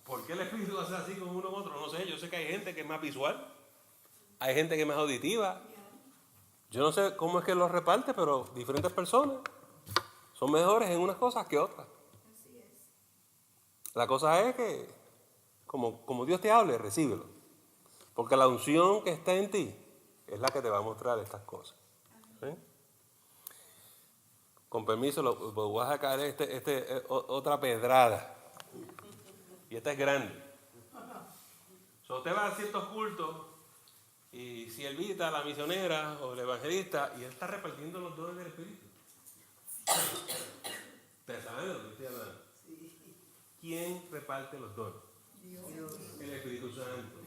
¿Por qué el espíritu hace así con uno con otro? No sé, yo sé que hay gente que es más visual, hay gente que es más auditiva. Yo no sé cómo es que los reparte, pero diferentes personas son mejores en unas cosas que otras. La cosa es que, como Dios te hable, recíbelo. Porque la unción que está en ti es la que te va a mostrar estas cosas. ¿Sí? Con permiso, voy a sacar otra pedrada. Y esta es grande. Usted va a ciertos cultos y siervita, la misionera o el evangelista, y él está repartiendo los dones del Espíritu. ¿Ustedes saben de lo que estoy hablando? ¿Quién reparte los dones? Dios. El Espíritu Santo.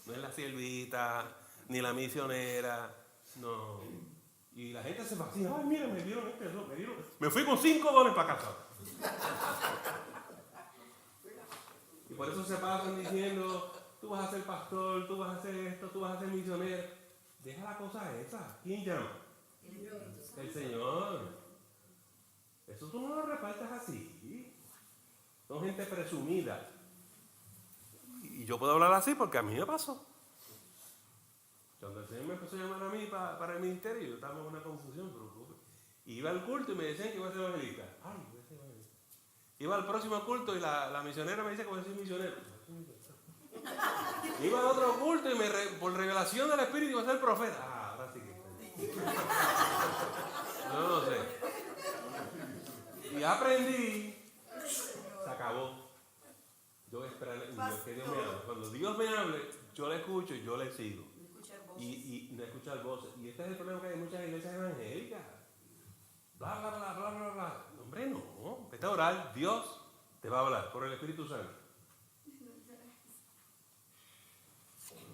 No es la siervita, ni la misionera, no. Y la gente se va así, ay, mira, me dieron este don, me fui con 5 dones para casa. Y por eso se pasan diciendo, tú vas a ser pastor, tú vas a hacer esto, tú vas a ser misionero. Deja la cosa esa. ¿Quién llama? El Señor. Eso tú no lo repartes así. Son gente presumida. Y yo puedo hablar así porque a mí me pasó. Cuando el Señor me empezó a llamar a mí para el ministerio, yo estaba en una confusión, pero iba al culto y me decían que iba a ser evangelista. Ay, voy a ser evangelista. Iba al próximo culto y la misionera me dice que voy a ser misionero. Iba al otro culto y por revelación del Espíritu iba a ser profeta. Ah, ahora sí que. No lo sé. Y aprendí. Se acabó. Yo voy a esperar que Dios me hable. Cuando Dios me hable, yo le escucho y yo le sigo. Y no escuchar voces. Y este es el problema que hay en muchas iglesias evangélicas. Bla, bla, bla, bla, bla, bla. Hombre, no. Vete a orar. Dios te va a hablar por el Espíritu Santo.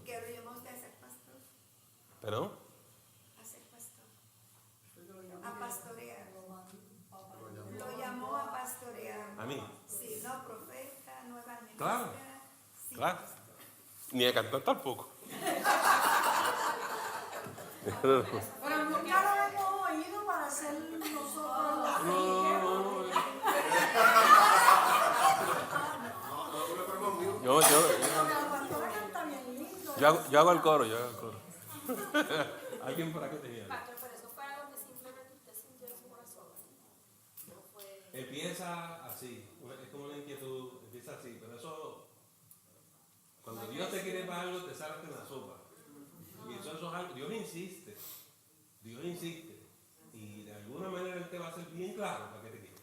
¿Qué lo llamó usted a ser pastor? ¿Perdón? A ser pastor. A pastorear. Lo llamó a pastorear. ¿A mí? Sí, no profeta, no evangelista. Claro. Sí, Claro. pastor. Ni a cantar tampoco. Pero nunca lo hemos oído para ser nosotros los Yo hago el coro, ¿Alguien por acá tenía? Pastor, pero eso fue algo que simplemente usted sintió en su corazón. No fue... Empieza así, es como una inquietud, empieza así, pero eso, cuando Dios te quiere para algo, te salta en la sopa. Y eso es algo, Dios insiste, y de alguna manera Él te va a hacer bien claro para qué te quiere.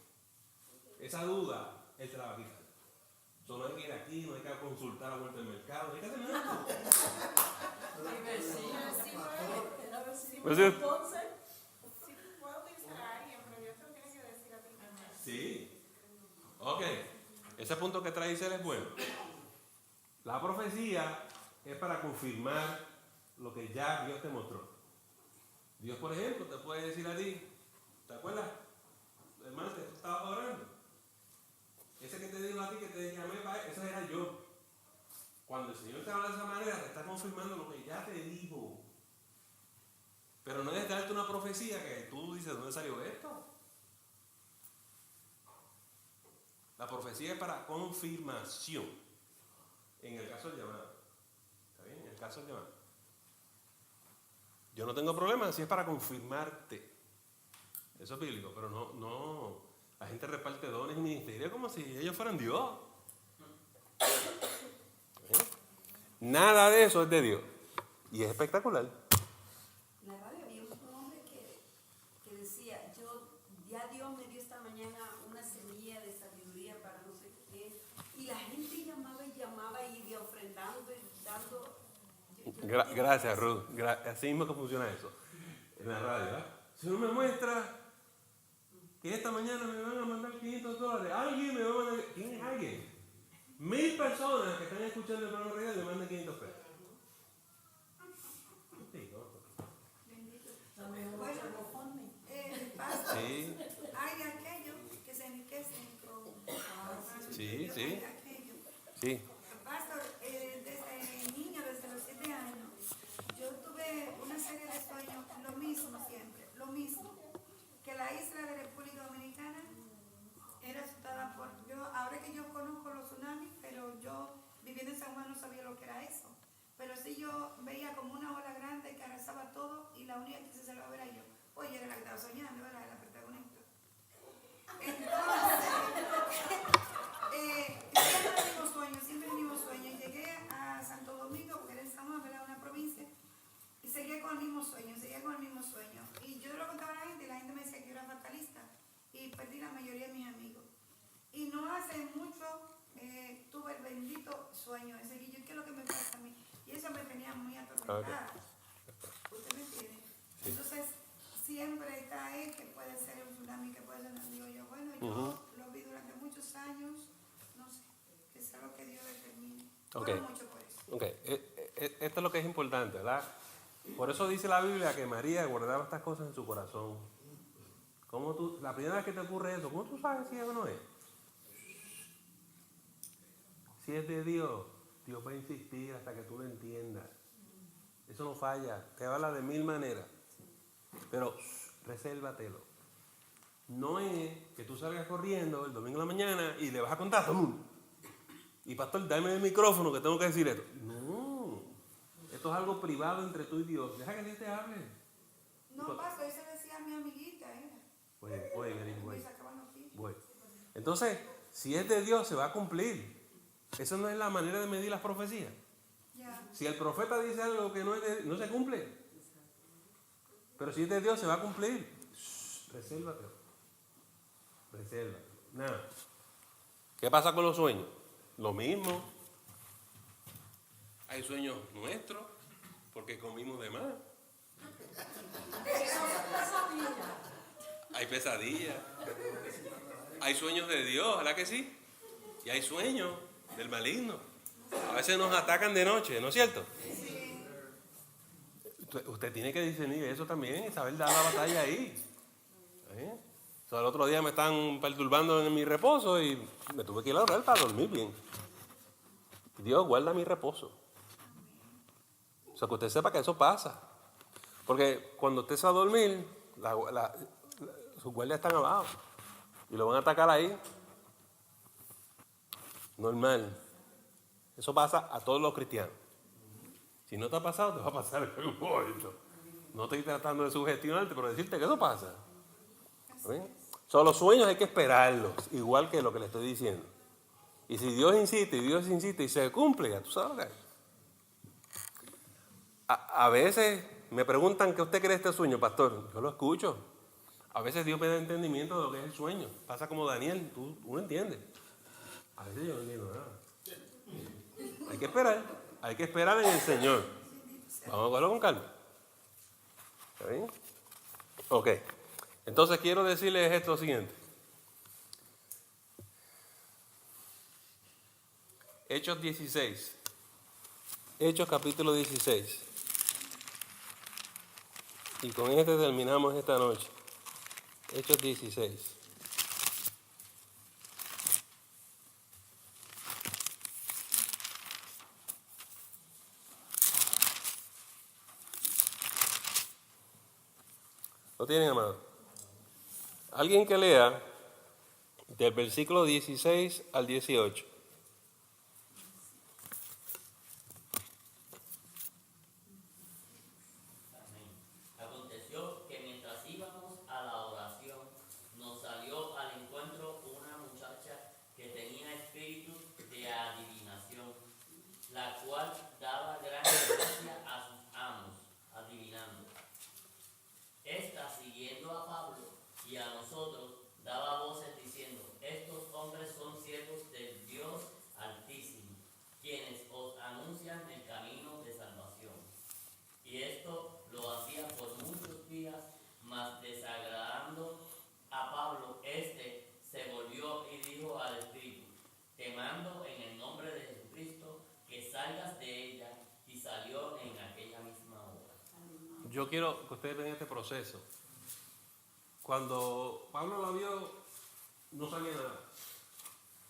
Esa duda, Él te la va a quitar. So, no hay que ir aquí, no hay que consultar a vuelta del mercado, no hay que hacer nada. Puedo utilizar a alguien, pero Dios te lo tiene que decir a ti primero. Sí. Ok. Ese punto que trae Isel es bueno. La profecía es para confirmar lo que ya Dios te mostró. Dios, por ejemplo, te puede decir a ti, ¿te acuerdas? Hermano, que tú estabas orando. Ese que te dijo a ti que te llamé para él, ese era yo. Cuando el Señor te habla de esa manera, te está confirmando lo que ya te dijo. Pero no es darte una profecía que tú dices, ¿dónde salió esto? La profecía es para confirmación. En el caso del llamado. ¿Está bien? En el caso del llamado. Yo no tengo problema si es para confirmarte. Eso es bíblico, pero no. La gente reparte dones y ministerios como si ellos fueran Dios. Nada de eso es de Dios. Y es espectacular. En la radio había un hombre que decía, ya Dios me dio esta mañana una semilla de sabiduría para no sé qué. Y la gente llamaba y ofrendando y dando. Gracias, Ruth. Así mismo que funciona eso. En la radio, ¿verdad? Si uno me muestra que esta mañana me van a mandar $500, alguien me va a mandar. ¿Quién es alguien? 1000 personas que están escuchando el programa radial le mandan $500. Pastor, Sí. hay aquellos que se enriquecen con... Sí. Hay aquellos. Sí. Pastor, desde niño, desde los 7 años, yo tuve una serie de sueños, lo mismo siempre, lo mismo, que la isla de República Dominicana era asustada por... ahora que yo conozco los tsunamis, pero yo viviendo en San Juan no sabía lo que era eso. Pero sí yo veía como una ola grande que arrasaba todo y la única que se salvaba era yo. Pues yo era la que estaba soñando, era la protagonista. Entonces, siempre el mismo sueño. Llegué a Santo Domingo, porque era en San Juan, ¿verdad? Una provincia, y seguía con el mismo sueño. Y yo lo contaba a la gente, y la gente me decía que yo era fatalista, y perdí la mayoría de mis amigos. Y no hace mucho tuve el bendito sueño ese, y yo, ¿qué es lo que me pasa a mí? Y eso me tenía muy atormentada. ¿Usted me entiende? Sí. Entonces, siempre está ahí que puede ser un tsunami, que puede ser un amigo. Yo, bueno, yo lo vi durante muchos años, no sé, que sea lo que Dios determine. Okay. Mucho por eso. Okay. Esto es lo que es importante, ¿verdad? Por eso dice la Biblia que María guardaba estas cosas en su corazón. ¿Cómo tú, la primera vez que te ocurre eso, cómo tú sabes si es o no es? Si es de Dios, Dios va a insistir hasta que tú lo entiendas. Eso no falla. Te habla de 1000 maneras. Pero resérvatelo. No es que tú salgas corriendo el domingo en la mañana y le vas a contar a todo el mundo. Y pastor, dame el micrófono que tengo que decir esto. No. Esto es algo privado entre tú y Dios. Deja que Dios te hable. No, pastor, eso decía mi amiguita, Voy. Entonces, si es de Dios, se va a cumplir. Esa no es la manera de medir las profecías. Si el profeta dice algo que no es de, no se cumple. Pero si es de Dios, se va a cumplir. Resérvate. Nada. ¿Qué pasa con los sueños? Lo mismo. Hay sueños nuestros porque comimos de más. Hay pesadillas. Hay sueños de Dios, ¿verdad que sí? Y hay sueños del maligno. A veces nos atacan de noche, ¿no es cierto? Sí. Usted tiene que discernir eso también y saber dar la batalla ahí. O sea, el otro día me están perturbando en mi reposo y me tuve que ir a orar para dormir bien. Dios guarda mi reposo. O sea, que usted sepa que eso pasa. Porque cuando usted se va a dormir, sus guardias están abajo y lo van a atacar ahí. Normal. Eso pasa a todos los cristianos. Si no te ha pasado, te va a pasar en algún momento. No estoy tratando de sugestionarte, pero decirte que eso pasa. Son los sueños hay que esperarlos, igual que lo que le estoy diciendo. Y si Dios insiste y se cumple, ya tú sabes lo que hay. A veces me preguntan, ¿qué usted cree de este sueño, pastor? Yo lo escucho. A veces Dios me da entendimiento de lo que es el sueño. Pasa como Daniel, tú no entiendes. A veces yo no entiendo nada. Hay que esperar en el Señor. Vamos a verlo con calma. ¿Está bien? Ok. Entonces quiero decirles esto siguiente. Hechos 16. Hechos capítulo 16. Y con este terminamos esta noche. Hechos 16. ¿Lo tienen, amado? Alguien que lea del versículo 16 al 18. Aconteció que mientras íbamos a la oración, nos salió al encuentro una muchacha que tenía espíritu de adivinación, la cual daba gran gracia a sus amos, adivinando. Esta, siguiendo a Pablo y a nosotros, daba voces diciendo: estos hombres son siervos del Dios Altísimo, quienes os anuncian el camino de salvación. Y esto lo hacía por muchos días, mas desagradando a Pablo, se volvió y dijo al espíritu: te mando en el nombre de Jesucristo que salgas de ella, y salió en aquella misma hora. Yo quiero que ustedes vean este proceso. Cuando Pablo la vio, no sabía nada.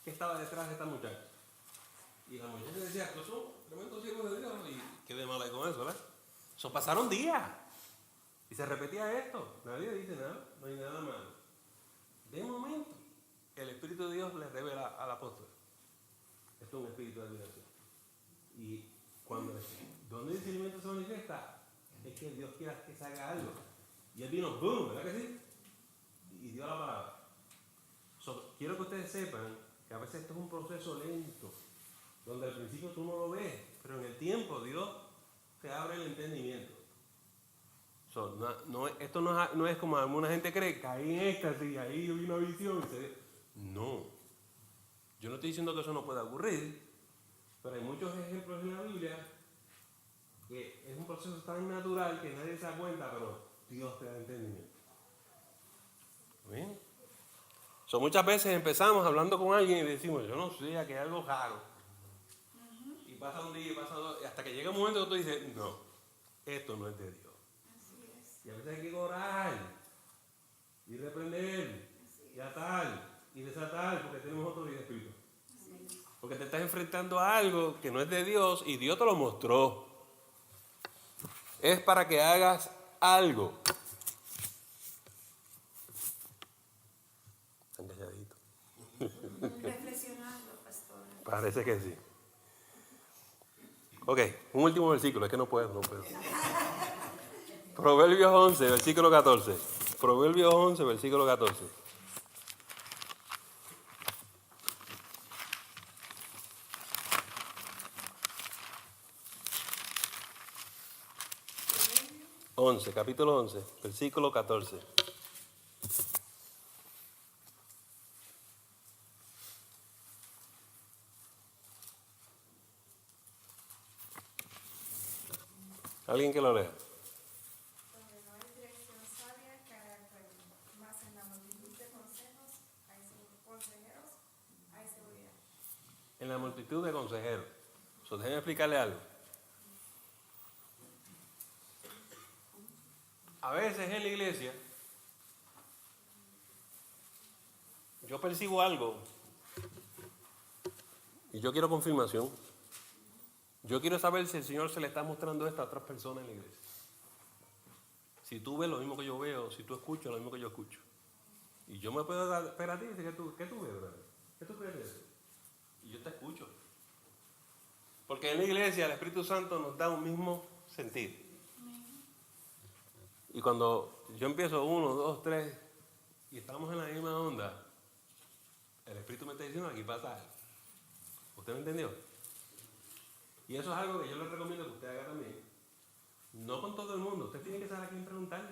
¿Qué estaba detrás de esta muchacha? Y la muchacha decía: estos son tremendos siervos de Dios. Y qué de mal hay con eso, ¿verdad? Eso pasaron días. Y se repetía esto. Nadie dice nada, no hay nada malo. De momento, el Espíritu de Dios le revela al apóstol: esto es un espíritu de adivinación. Y donde el discernimiento se manifiesta, es que Dios quiera que se haga algo. Y él vino, ¡boom! ¿Verdad que sí? Y dio la palabra. Quiero que ustedes sepan que a veces esto es un proceso lento, donde al principio tú no lo ves, pero en el tiempo Dios te abre el entendimiento. Esto no es como alguna gente cree, caí en éxtasis, ahí vi una visión. No. Yo no estoy diciendo que eso no pueda ocurrir, pero hay muchos ejemplos en la Biblia que es un proceso tan natural que nadie se da cuenta, pero Dios te da entendimiento. ¿Bien? Muchas veces empezamos hablando con alguien y decimos: yo no sé, aquí hay algo raro. Y pasa un día, y pasa dos, y hasta que llega un momento que tú dices: no, esto no es de Dios. Y a veces hay que orar y reprender y atar y desatar, porque tenemos otro día espíritu. Porque te estás enfrentando a algo que no es de Dios y Dios te lo mostró. Es para que hagas algo. Están calladitos. Reflexionando, pastor. Parece que sí. Ok, un último versículo, es que no puedo. Proverbios 11, versículo 14. Proverbios 11, versículo 14. Capítulo 11, versículo 14. ¿Alguien que lo lea? Donde no hay dirección sabia, cae el pueblo, mas en la multitud de consejeros hay seguridad. En la multitud de consejeros. Déjenme explicarle algo. A veces en la iglesia yo percibo algo y yo quiero confirmación. Yo quiero saber si el Señor se le está mostrando esto a otras personas en la iglesia. Si tú ves lo mismo que yo veo, si tú escuchas lo mismo que yo escucho. Y yo me puedo dar, espera a ti, ¿qué tú ves, brother? ¿Qué tú crees de eso? Y yo te escucho. Porque en la iglesia el Espíritu Santo nos da un mismo sentir. Y cuando yo empiezo 1, 2, 3 y estamos en la misma onda, el Espíritu me está diciendo aquí pasa algo. ¿Usted me entendió? Y eso es algo que yo les recomiendo que usted haga también. No con todo el mundo. Usted tiene que saber a quién preguntarle.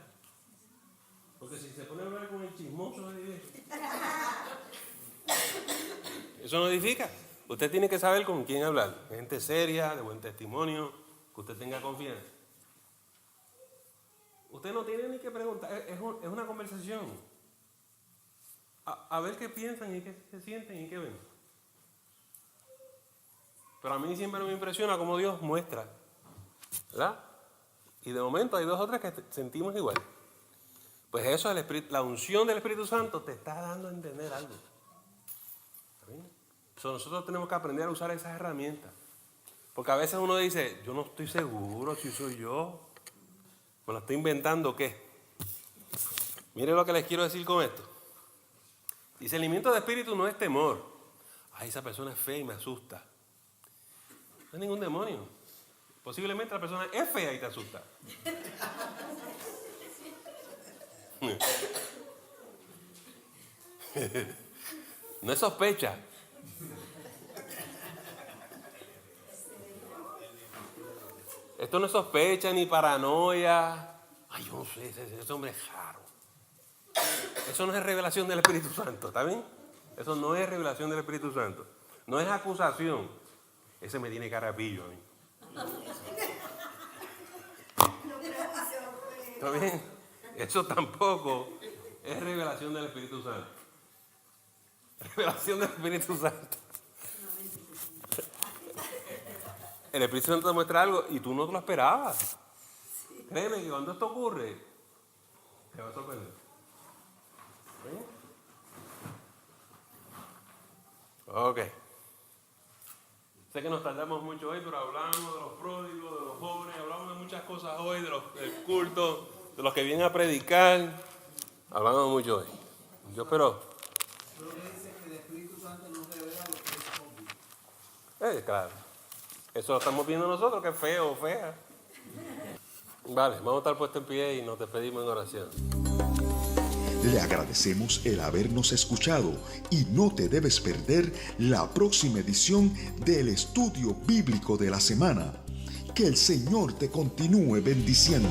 Porque si se pone a hablar con el chismoso de la iglesia, eso no edifica. Usted tiene que saber con quién hablar. Gente seria, de buen testimonio, que usted tenga confianza. Usted no tiene ni que preguntar. Es una conversación. A ver qué piensan y qué se sienten y qué ven. Pero a mí siempre me impresiona cómo Dios muestra, ¿verdad? Y de momento hay 2 o 3 que sentimos igual. Pues eso, la unción del Espíritu Santo te está dando a entender algo. ¿Está bien? Nosotros tenemos que aprender a usar esas herramientas. Porque a veces uno dice, yo no estoy seguro si soy yo. ¿Me lo estoy inventando o qué? Mire lo que les quiero decir con esto. Discernimiento de espíritu no es temor. Ay, esa persona es fea y me asusta. No es ningún demonio. Posiblemente la persona es fea y te asusta. No es sospecha. Esto no es sospecha ni paranoia. Ay, yo no sé, ese hombre es raro. Eso no es revelación del Espíritu Santo, ¿está bien? Eso no es revelación del Espíritu Santo. No es acusación. Ese me tiene carapillo a mí. ¿Está bien? Eso tampoco es revelación del Espíritu Santo. Revelación del Espíritu Santo. El Espíritu Santo te muestra algo y tú no te lo esperabas. Créeme que cuando esto ocurre, te va a sorprender. ¿Sí? Ok. Sé que nos tardamos mucho hoy, pero hablamos de los pródigos, de los jóvenes, hablamos de muchas cosas hoy, del culto, de los que vienen a predicar. Hablamos mucho hoy. Yo espero. Pero que dice que el Espíritu Santo nos revela lo que es obvio. Claro. Eso lo estamos viendo nosotros, que es feo o fea. Vale, vamos a estar puestos en pie y nos despedimos en oración. Le agradecemos el habernos escuchado y no te debes perder la próxima edición del Estudio Bíblico de la Semana. Que el Señor te continúe bendiciendo.